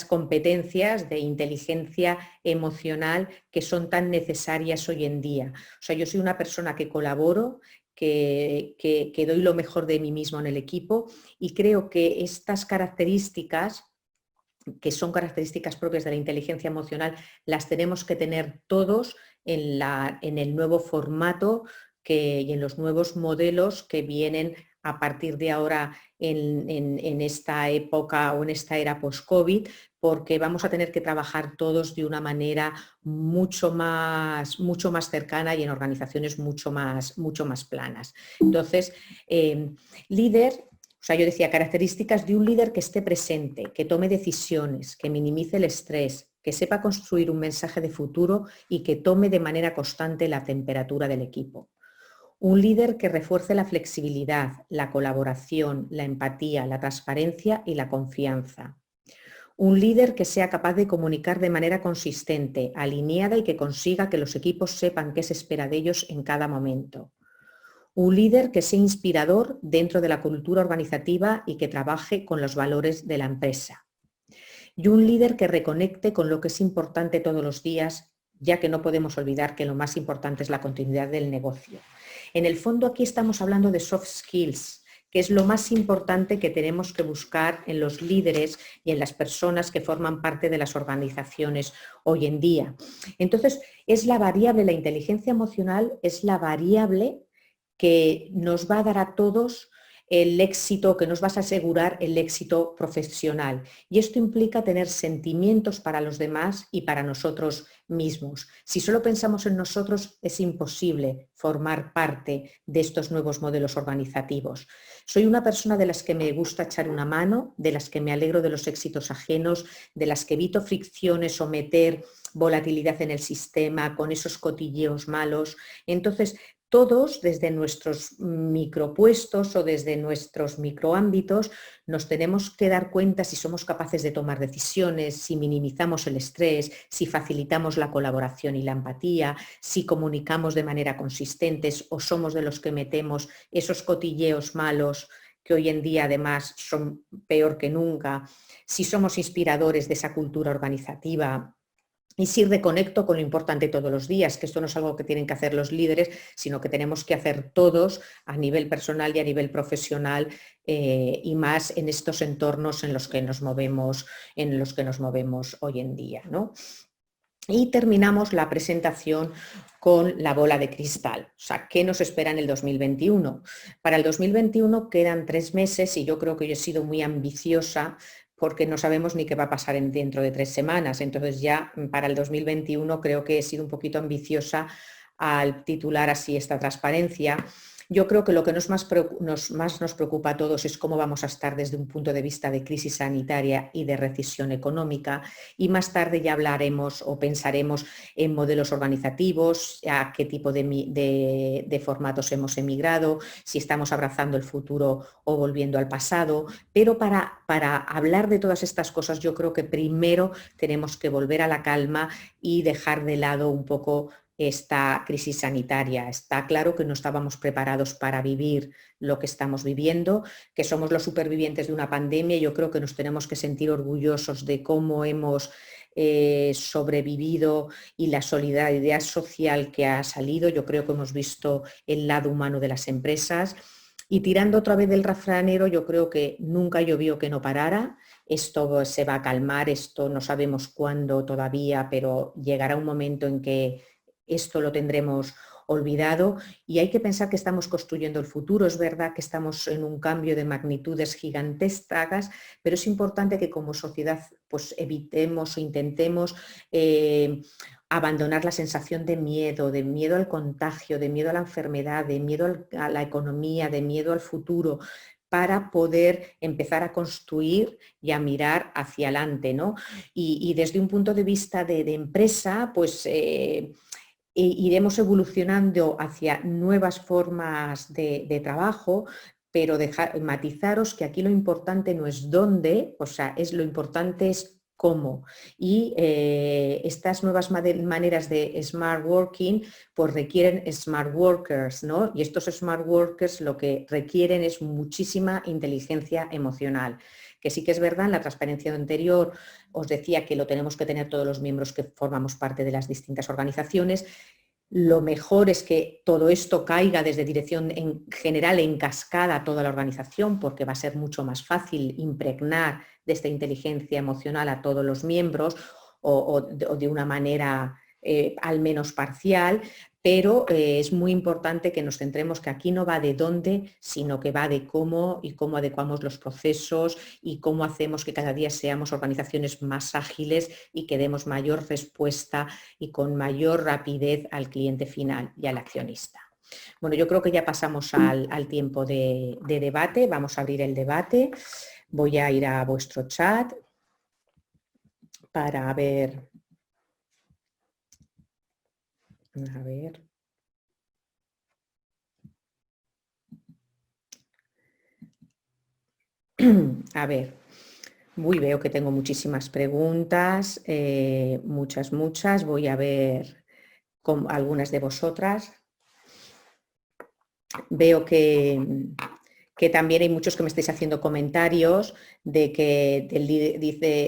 competencias de inteligencia emocional que son tan necesarias hoy en día. O sea, yo soy una persona que colaboro, que doy lo mejor de mí mismo en el equipo, y creo que estas características, que son características propias de la inteligencia emocional, las tenemos que tener todos en el nuevo formato y en los nuevos modelos que vienen a partir de ahora en esta época o en esta era post-COVID, porque vamos a tener que trabajar todos de una manera mucho más cercana y en organizaciones mucho más planas. Entonces, líder. O sea, yo decía, características de un líder que esté presente, que tome decisiones, que minimice el estrés, que sepa construir un mensaje de futuro y que tome de manera constante la temperatura del equipo. Un líder que refuerce la flexibilidad, la colaboración, la empatía, la transparencia y la confianza. Un líder que sea capaz de comunicar de manera consistente, alineada y que consiga que los equipos sepan qué se espera de ellos en cada momento. Un líder que sea inspirador dentro de la cultura organizativa y que trabaje con los valores de la empresa. Y un líder que reconecte con lo que es importante todos los días, ya que no podemos olvidar que lo más importante es la continuidad del negocio. En el fondo, aquí estamos hablando de soft skills, que es lo más importante que tenemos que buscar en los líderes y en las personas que forman parte de las organizaciones hoy en día. Entonces, es la variable, la inteligencia emocional es la variable que nos va a dar a todos el éxito, que nos va a asegurar el éxito profesional. Y esto implica tener sentimientos para los demás y para nosotros mismos. Si solo pensamos en nosotros, es imposible formar parte de estos nuevos modelos organizativos. Soy una persona de las que me gusta echar una mano, de las que me alegro de los éxitos ajenos, de las que evito fricciones o meter volatilidad en el sistema con esos cotilleos malos. Entonces, todos, desde nuestros micropuestos o desde nuestros microámbitos, nos tenemos que dar cuenta si somos capaces de tomar decisiones, si minimizamos el estrés, si facilitamos la colaboración y la empatía, si comunicamos de manera consistente o somos de los que metemos esos cotilleos malos que hoy en día además son peor que nunca, si somos inspiradores de esa cultura organizativa. Y si reconecto con lo importante todos los días, que esto no es algo que tienen que hacer los líderes, sino que tenemos que hacer todos a nivel personal y a nivel profesional, y más en estos entornos en los que nos movemos hoy en día, ¿no? Y terminamos la presentación con la bola de cristal. O sea, ¿qué nos espera en el 2021? Para el 2021 quedan 3 meses y yo creo que yo he sido muy ambiciosa porque no sabemos ni qué va a pasar dentro de 3 semanas. Entonces ya para el 2021 creo que he sido un poquito ambiciosa al titular así esta transparencia. Yo creo que lo que más nos preocupa a todos es cómo vamos a estar desde un punto de vista de crisis sanitaria y de recesión económica, y más tarde ya hablaremos o pensaremos en modelos organizativos, a qué tipo de formatos hemos emigrado, si estamos abrazando el futuro o volviendo al pasado, pero para hablar de todas estas cosas yo creo que primero tenemos que volver a la calma y dejar de lado un poco esta crisis sanitaria. Está claro que no estábamos preparados para vivir lo que estamos viviendo, que somos los supervivientes de una pandemia. Yo creo que nos tenemos que sentir orgullosos de cómo hemos sobrevivido y la solidaridad social que ha salido. Yo creo que hemos visto el lado humano de las empresas. Y tirando otra vez del refranero, yo creo que nunca llovió que no parara. Esto se va a calmar, esto no sabemos cuándo todavía, pero llegará un momento en que esto lo tendremos olvidado y hay que pensar que estamos construyendo el futuro. Es verdad que estamos en un cambio de magnitudes gigantescas, pero es importante que como sociedad pues evitemos o intentemos abandonar la sensación de miedo al contagio, de miedo a la enfermedad, de miedo a la economía, de miedo al futuro, para poder empezar a construir y a mirar hacia adelante, ¿no? Y desde un punto de vista de empresa, pues iremos evolucionando hacia nuevas formas de trabajo, pero matizaros que aquí lo importante no es dónde, o sea, lo importante es cómo. Y estas nuevas maneras de smart working pues requieren smart workers, ¿no? Y estos smart workers lo que requieren es muchísima inteligencia emocional, que sí que es verdad, en la transparencia anterior os decía que lo tenemos que tener todos los miembros que formamos parte de las distintas organizaciones. Lo mejor es que todo esto caiga desde dirección en general en cascada a toda la organización, porque va a ser mucho más fácil impregnar de esta inteligencia emocional a todos los miembros o de una manera al menos parcial, pero es muy importante que nos centremos que aquí no va de dónde, sino que va de cómo y cómo adecuamos los procesos y cómo hacemos que cada día seamos organizaciones más ágiles y que demos mayor respuesta y con mayor rapidez al cliente final y al accionista. Bueno, yo creo que ya pasamos al tiempo de debate. Vamos a abrir el debate. Voy a ir a vuestro chat para ver. A ver. A ver. Uy, veo que tengo muchísimas preguntas, muchas. Voy a ver con algunas de vosotras. Veo que también hay muchos que me estáis haciendo comentarios de que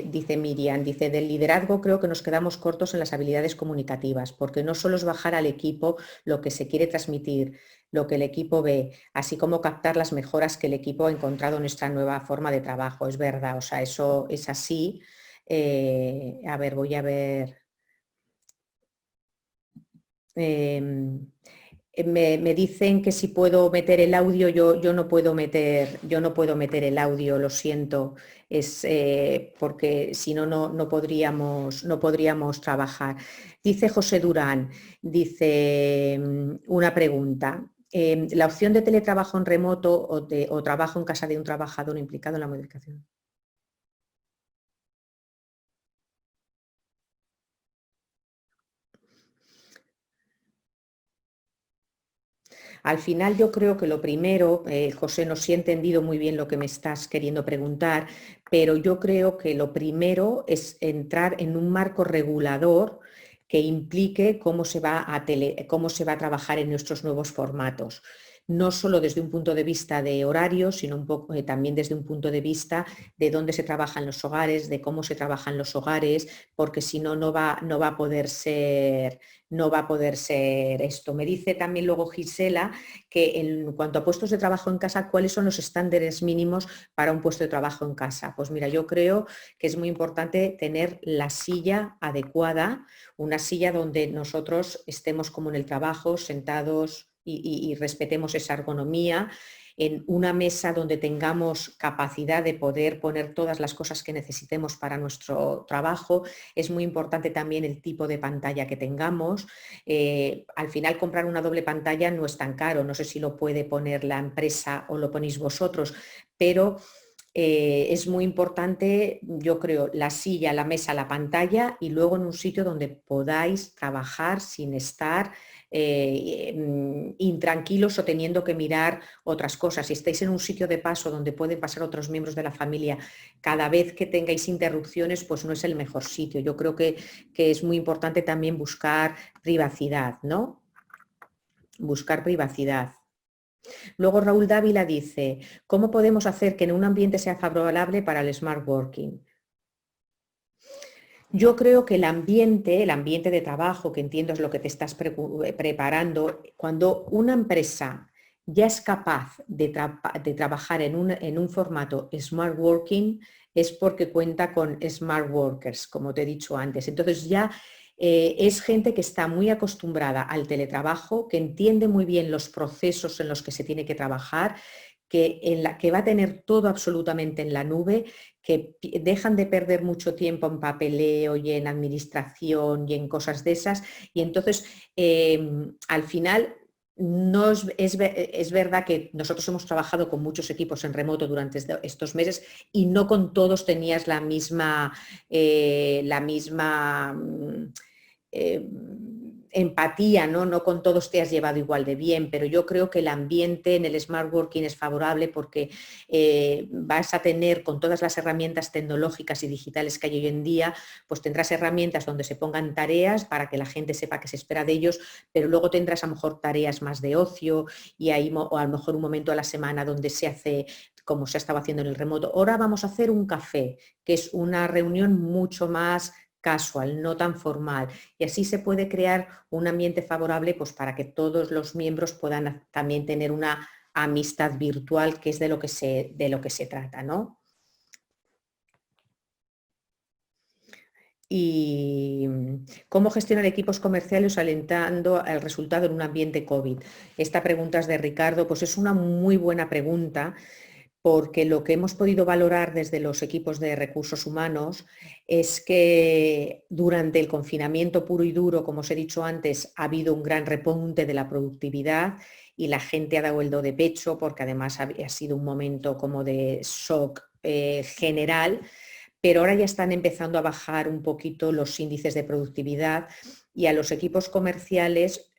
dice Miriam, dice del liderazgo creo que nos quedamos cortos en las habilidades comunicativas, porque no solo es bajar al equipo lo que se quiere transmitir, lo que el equipo ve, así como captar las mejoras que el equipo ha encontrado en esta nueva forma de trabajo. Es verdad, o sea, eso es así. A ver, voy a ver. Me dicen que si puedo meter el audio, yo no puedo meter el audio, lo siento, es porque si no, no podríamos trabajar. Dice José Durán, dice una pregunta. ¿La opción de teletrabajo en remoto o trabajo en casa de un trabajador implicado en la modificación? Al final yo creo que lo primero, José, no sé si he entendido muy bien lo que me estás queriendo preguntar, pero yo creo que lo primero es entrar en un marco regulador que implique cómo se va a trabajar en nuestros nuevos formatos. No solo desde un punto de vista de horario, sino un poco, también desde un punto de vista de dónde se trabajan los hogares, de cómo se trabajan los hogares, porque si no, no va a poder ser esto. Me dice también luego Gisela que en cuanto a puestos de trabajo en casa, ¿cuáles son los estándares mínimos para un puesto de trabajo en casa? Pues mira, yo creo que es muy importante tener la silla adecuada, una silla donde nosotros estemos como en el trabajo, sentados y respetemos esa ergonomía, en una mesa donde tengamos capacidad de poder poner todas las cosas que necesitemos para nuestro trabajo. Es muy importante también el tipo de pantalla que tengamos. Al final comprar una doble pantalla no es tan caro, no sé si lo puede poner la empresa o lo ponéis vosotros, pero es muy importante, yo creo, la silla, la mesa, la pantalla y luego en un sitio donde podáis trabajar sin estar intranquilos o teniendo que mirar otras cosas. Si estáis en un sitio de paso donde pueden pasar otros miembros de la familia, cada vez que tengáis interrupciones, pues no es el mejor sitio. Yo creo que es muy importante también buscar privacidad, ¿no? Buscar privacidad. Luego Raúl Dávila dice, ¿cómo podemos hacer que en un ambiente sea favorable para el smart working? Yo creo que el ambiente de trabajo, que entiendo es lo que te estás preparando, cuando una empresa ya es capaz de trabajar en un formato smart working, es porque cuenta con smart workers, como te he dicho antes. Entonces ya es gente que está muy acostumbrada al teletrabajo, que entiende muy bien los procesos en los que se tiene que trabajar, que va a tener todo absolutamente en la nube, que dejan de perder mucho tiempo en papeleo y en administración y en cosas de esas. Y entonces, al final, no es verdad que nosotros hemos trabajado con muchos equipos en remoto durante estos meses y no con todos tenías eh, empatía, ¿no? No con todos te has llevado igual de bien, pero yo creo que el ambiente en el smart working es favorable porque vas a tener, con todas las herramientas tecnológicas y digitales que hay hoy en día, pues tendrás herramientas donde se pongan tareas para que la gente sepa qué se espera de ellos, pero luego tendrás a lo mejor tareas más de ocio y ahí, o a lo mejor un momento a la semana donde se hace, como se estaba haciendo en el remoto. Ahora vamos a hacer un café, que es una reunión mucho más casual, no tan formal, y así se puede crear un ambiente favorable, pues, para que todos los miembros puedan también tener una amistad virtual, que es de lo que se trata, ¿no? Y cómo gestionar equipos comerciales alentando el resultado en un ambiente COVID. Esta pregunta es de Ricardo, pues es una muy buena pregunta, porque lo que hemos podido valorar desde los equipos de recursos humanos es que durante el confinamiento puro y duro, como os he dicho antes, ha habido un gran repunte de la productividad y la gente ha dado el do de pecho, porque además ha sido un momento como de shock general, pero ahora ya están empezando a bajar un poquito los índices de productividad y a los equipos comerciales,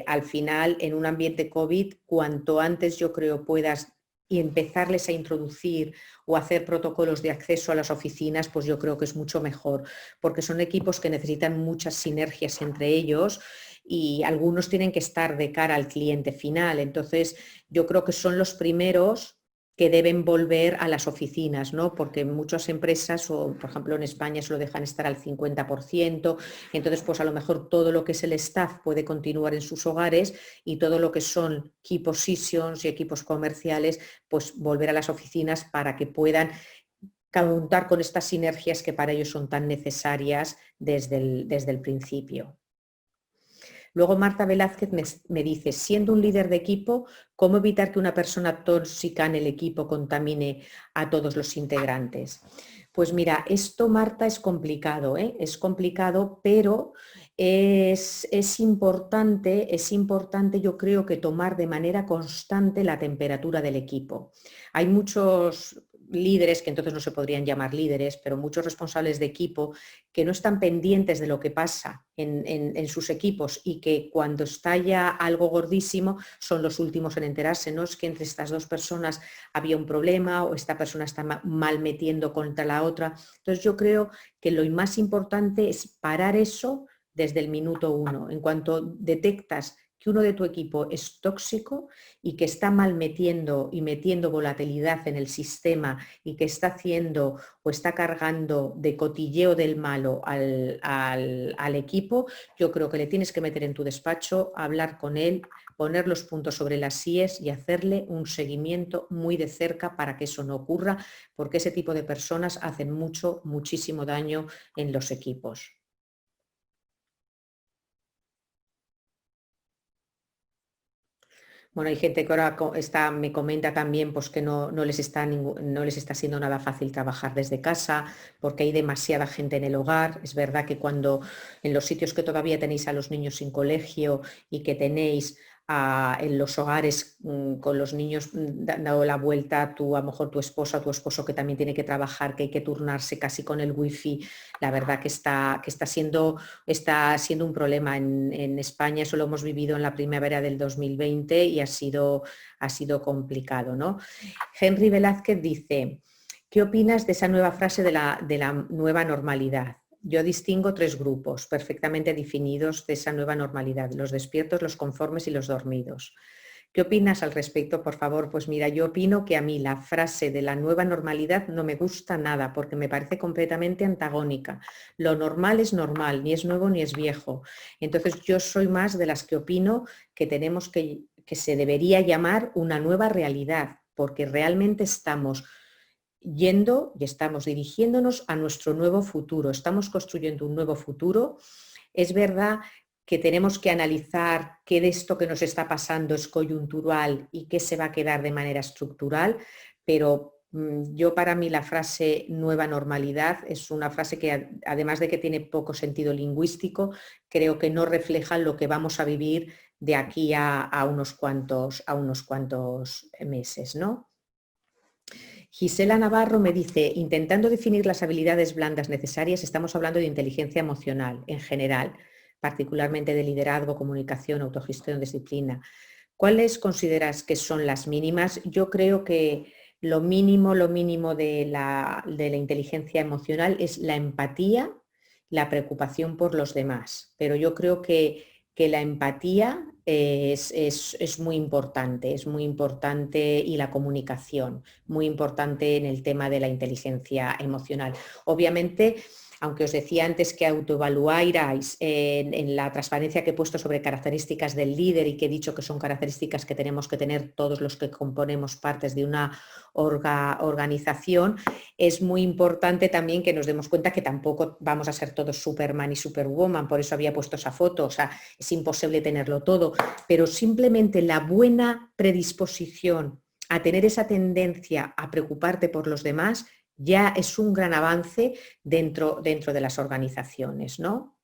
al final, en un ambiente COVID, cuanto antes yo creo puedas y empezarles a introducir o hacer protocolos de acceso a las oficinas, pues yo creo que es mucho mejor, porque son equipos que necesitan muchas sinergias entre ellos y algunos tienen que estar de cara al cliente final. Entonces, yo creo que son los primeros que deben volver a las oficinas, ¿no? Porque muchas empresas, o por ejemplo en España, se lo dejan estar al 50%, entonces pues a lo mejor todo lo que es el staff puede continuar en sus hogares y todo lo que son key positions y equipos comerciales, pues volver a las oficinas para que puedan contar con estas sinergias que para ellos son tan necesarias desde el principio. Luego Marta Velázquez me dice, siendo un líder de equipo, ¿cómo evitar que una persona tóxica en el equipo contamine a todos los integrantes? Pues mira, esto, Marta, es complicado, ¿eh? Es complicado, pero es importante, yo creo, que tomar de manera constante la temperatura del equipo. Hay muchos líderes, que entonces no se podrían llamar líderes, pero muchos responsables de equipo que no están pendientes de lo que pasa en sus equipos y que cuando estalla algo gordísimo son los últimos en enterarse. No es que entre estas dos personas había un problema o esta persona está mal metiendo contra la otra. Entonces yo creo que lo más importante es parar eso desde el minuto uno. En cuanto detectas que uno de tu equipo es tóxico y que está mal metiendo y metiendo volatilidad en el sistema y que está haciendo o está cargando de cotilleo del malo al equipo, yo creo que le tienes que meter en tu despacho, hablar con él, poner los puntos sobre las íes y hacerle un seguimiento muy de cerca para que eso no ocurra, porque ese tipo de personas hacen muchísimo daño en los equipos. Bueno, hay gente que ahora me comenta también pues, que no les está siendo nada fácil trabajar desde casa porque hay demasiada gente en el hogar. Es verdad que cuando en los sitios que todavía tenéis a los niños sin colegio y que tenéis en los hogares con los niños dando la vuelta, a lo mejor tu esposa o tu esposo que también tiene que trabajar, que hay que turnarse casi con el wifi, la verdad que está siendo un problema en España. Eso lo hemos vivido en la primavera del 2020 y ha sido complicado, ¿no? Henry Velázquez dice, ¿qué opinas de esa nueva frase de la nueva normalidad? Yo distingo tres grupos perfectamente definidos de esa nueva normalidad, los despiertos, los conformes y los dormidos. ¿Qué opinas al respecto, por favor? Pues mira, yo opino que a mí la frase de la nueva normalidad no me gusta nada porque me parece completamente antagónica. Lo normal es normal, ni es nuevo ni es viejo. Entonces yo soy más de las que opino que tenemos que se debería llamar una nueva realidad, porque realmente estamos yendo y estamos dirigiéndonos a nuestro nuevo futuro. Estamos construyendo un nuevo futuro. Es verdad que tenemos que analizar qué de esto que nos está pasando es coyuntural y qué se va a quedar de manera estructural, pero yo para mí la frase nueva normalidad es una frase que además de que tiene poco sentido lingüístico, creo que no refleja lo que vamos a vivir de aquí a unos cuantos meses, ¿no? Gisela Navarro me dice, intentando definir las habilidades blandas necesarias, estamos hablando de inteligencia emocional en general, particularmente de liderazgo, comunicación, autogestión, disciplina. ¿Cuáles consideras que son las mínimas? Yo creo que lo mínimo de la inteligencia emocional es la empatía, la preocupación por los demás. Pero yo creo que la empatía es muy importante y la comunicación, muy importante en el tema de la inteligencia emocional. Obviamente, aunque os decía antes que autoevaluáis en la transparencia que he puesto sobre características del líder y que he dicho que son características que tenemos que tener todos los que componemos partes de una organización, es muy importante también que nos demos cuenta que tampoco vamos a ser todos Superman y Superwoman, por eso había puesto esa foto, o sea, es imposible tenerlo todo, pero simplemente la buena predisposición a tener esa tendencia a preocuparte por los demás ya es un gran avance dentro de las organizaciones, ¿no?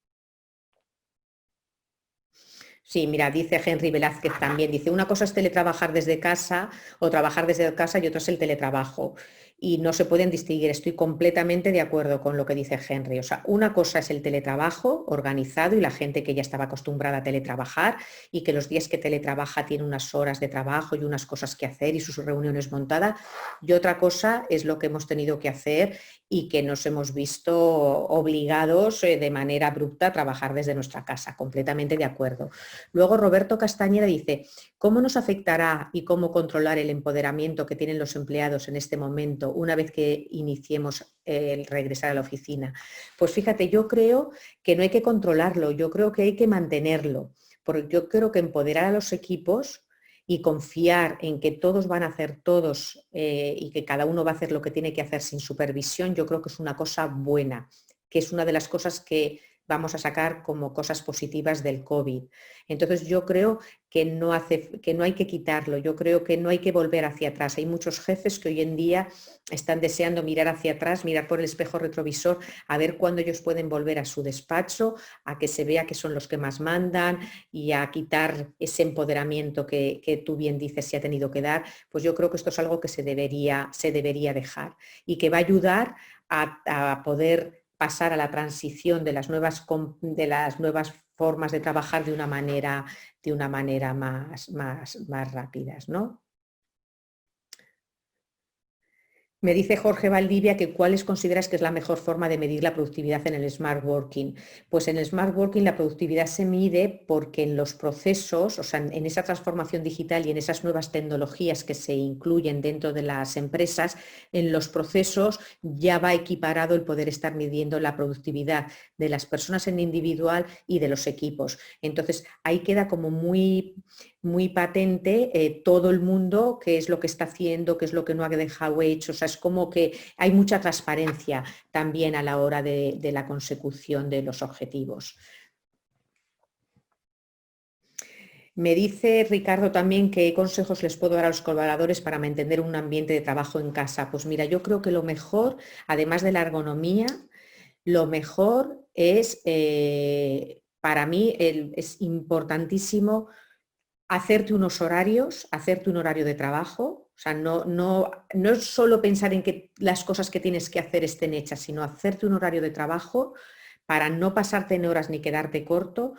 Sí, mira, dice Henry Velázquez también, dice, una cosa es teletrabajar desde casa o trabajar desde casa y otra es el teletrabajo. Y no se pueden distinguir, estoy completamente de acuerdo con lo que dice Henry. O sea, una cosa es el teletrabajo organizado y la gente que ya estaba acostumbrada a teletrabajar y que los días que teletrabaja tiene unas horas de trabajo y unas cosas que hacer y sus reuniones montadas. Y otra cosa es lo que hemos tenido que hacer y que nos hemos visto obligados de manera abrupta a trabajar desde nuestra casa. Completamente de acuerdo. Luego Roberto Castañeda dice, ¿cómo nos afectará y cómo controlar el empoderamiento que tienen los empleados en este momento una vez que iniciemos el regresar a la oficina? Pues fíjate, yo creo que no hay que controlarlo, yo creo que hay que mantenerlo, porque yo creo que empoderar a los equipos y confiar en que todos van a hacer todos y que cada uno va a hacer lo que tiene que hacer sin supervisión, yo creo que es una cosa buena, que es una de las cosas que vamos a sacar como cosas positivas del COVID. Entonces yo creo que no hay que quitarlo, yo creo que no hay que volver hacia atrás. Hay muchos jefes que hoy en día están deseando mirar hacia atrás, mirar por el espejo retrovisor, a ver cuándo ellos pueden volver a su despacho, a que se vea que son los que más mandan y a quitar ese empoderamiento que tú bien dices se ha tenido que dar. Pues yo creo que esto es algo que se debería dejar y que va a ayudar a poder pasar a la transición de las nuevas formas de trabajar de una manera más rápidas, ¿no? Me dice Jorge Valdivia que cuáles consideras que es la mejor forma de medir la productividad en el Smart Working. Pues en el Smart Working la productividad se mide porque en los procesos, o sea, en esa transformación digital y en esas nuevas tecnologías que se incluyen dentro de las empresas, en los procesos ya va equiparado el poder estar midiendo la productividad de las personas en individual y de los equipos. Entonces, ahí queda como muy patente todo el mundo qué es lo que está haciendo, qué es lo que no ha dejado hecho. O sea, es como que hay mucha transparencia también a la hora de la consecución de los objetivos. Me dice Ricardo también qué consejos les puedo dar a los colaboradores para mantener un ambiente de trabajo en casa. Pues mira, yo creo que lo mejor, además de la ergonomía, lo mejor es, para mí, es importantísimo hacerte unos horarios, hacerte un horario de trabajo. O sea, no es solo pensar en que las cosas que tienes que hacer estén hechas, sino hacerte un horario de trabajo para no pasarte en horas ni quedarte corto.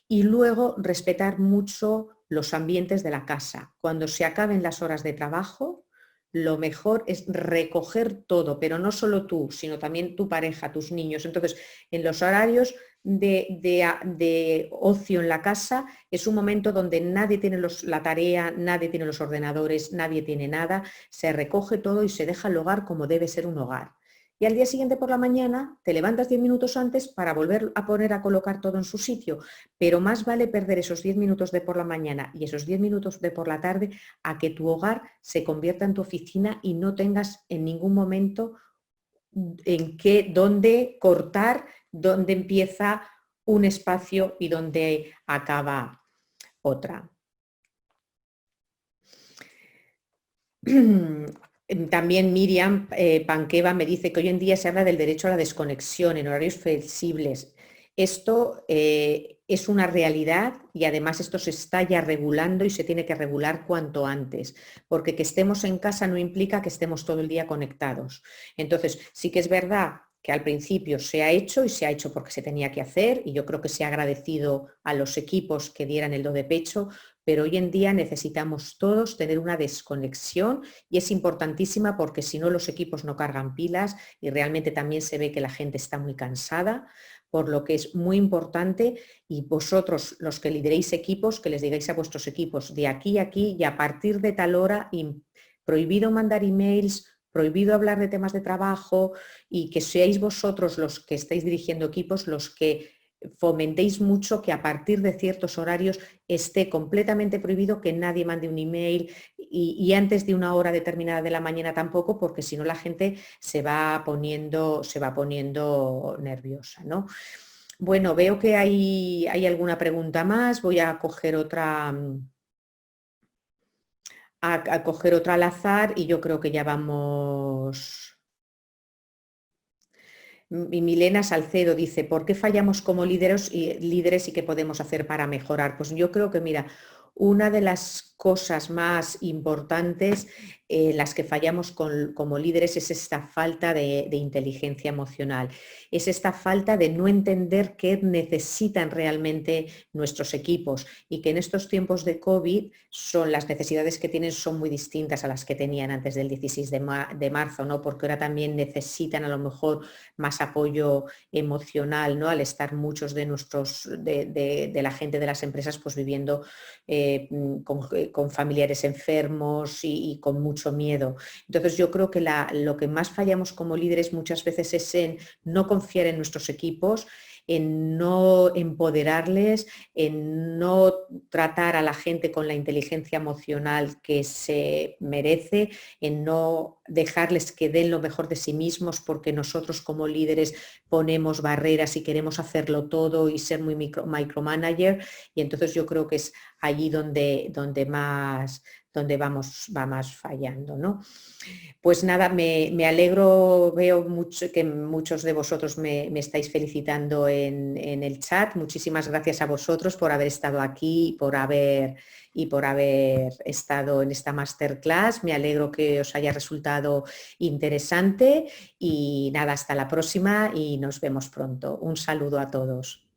Y luego respetar mucho los ambientes de la casa. Cuando se acaben las horas de trabajo, lo mejor es recoger todo, pero no solo tú, sino también tu pareja, tus niños. Entonces, en los horarios de ocio en la casa es un momento donde nadie tiene la tarea, nadie tiene los ordenadores, nadie tiene nada, se recoge todo y se deja el hogar como debe ser un hogar. Y al día siguiente por la mañana te levantas 10 minutos antes para volver a poner a colocar todo en su sitio, pero más vale perder esos 10 minutos de por la mañana y esos 10 minutos de por la tarde a que tu hogar se convierta en tu oficina y no tengas en ningún momento dónde cortar, dónde empieza un espacio y dónde acaba otra. También Miriam Panqueva me dice que hoy en día se habla del derecho a la desconexión en horarios flexibles. Esto es una realidad y además esto se está ya regulando y se tiene que regular cuanto antes, porque que estemos en casa no implica que estemos todo el día conectados. Entonces, sí que es verdad que al principio se ha hecho y se ha hecho porque se tenía que hacer y yo creo que se ha agradecido a los equipos que dieran el do de pecho, pero hoy en día necesitamos todos tener una desconexión y es importantísima porque si no los equipos no cargan pilas y realmente también se ve que la gente está muy cansada, por lo que es muy importante y vosotros los que lideréis equipos, que les digáis a vuestros equipos de aquí a aquí y a partir de tal hora prohibido mandar emails, prohibido hablar de temas de trabajo y que seáis vosotros los que estáis dirigiendo equipos los que fomentéis mucho que a partir de ciertos horarios esté completamente prohibido que nadie mande un email y antes de una hora determinada de la mañana tampoco, porque si no la gente se va poniendo nerviosa, ¿no? Bueno, veo que hay alguna pregunta más, voy a coger otra al azar y yo creo que ya vamos. Y Milena Salcedo dice, ¿por qué fallamos como líderes y qué podemos hacer para mejorar? Pues yo creo que, mira, una de las cosas más importantes las que fallamos como líderes es esta falta de inteligencia emocional, es esta falta de no entender qué necesitan realmente nuestros equipos y que en estos tiempos de COVID las necesidades que tienen son muy distintas a las que tenían antes del 16 de marzo, ¿no? Porque ahora también necesitan a lo mejor más apoyo emocional, ¿no? Al estar muchos de la gente de las empresas pues viviendo con familiares enfermos y con mucho miedo. Entonces yo creo que lo que más fallamos como líderes muchas veces es en no confiar en nuestros equipos, en no empoderarles, en no tratar a la gente con la inteligencia emocional que se merece, en no dejarles que den lo mejor de sí mismos porque nosotros como líderes ponemos barreras y queremos hacerlo todo y ser muy micromanager y entonces yo creo que es allí donde va más fallando, ¿no? Pues nada, me alegro, veo mucho que muchos de vosotros me estáis felicitando en el chat. Muchísimas gracias a vosotros por haber estado aquí y por haber estado en esta masterclass. Me alegro que os haya resultado interesante y nada, hasta la próxima y nos vemos pronto. Un saludo a todos.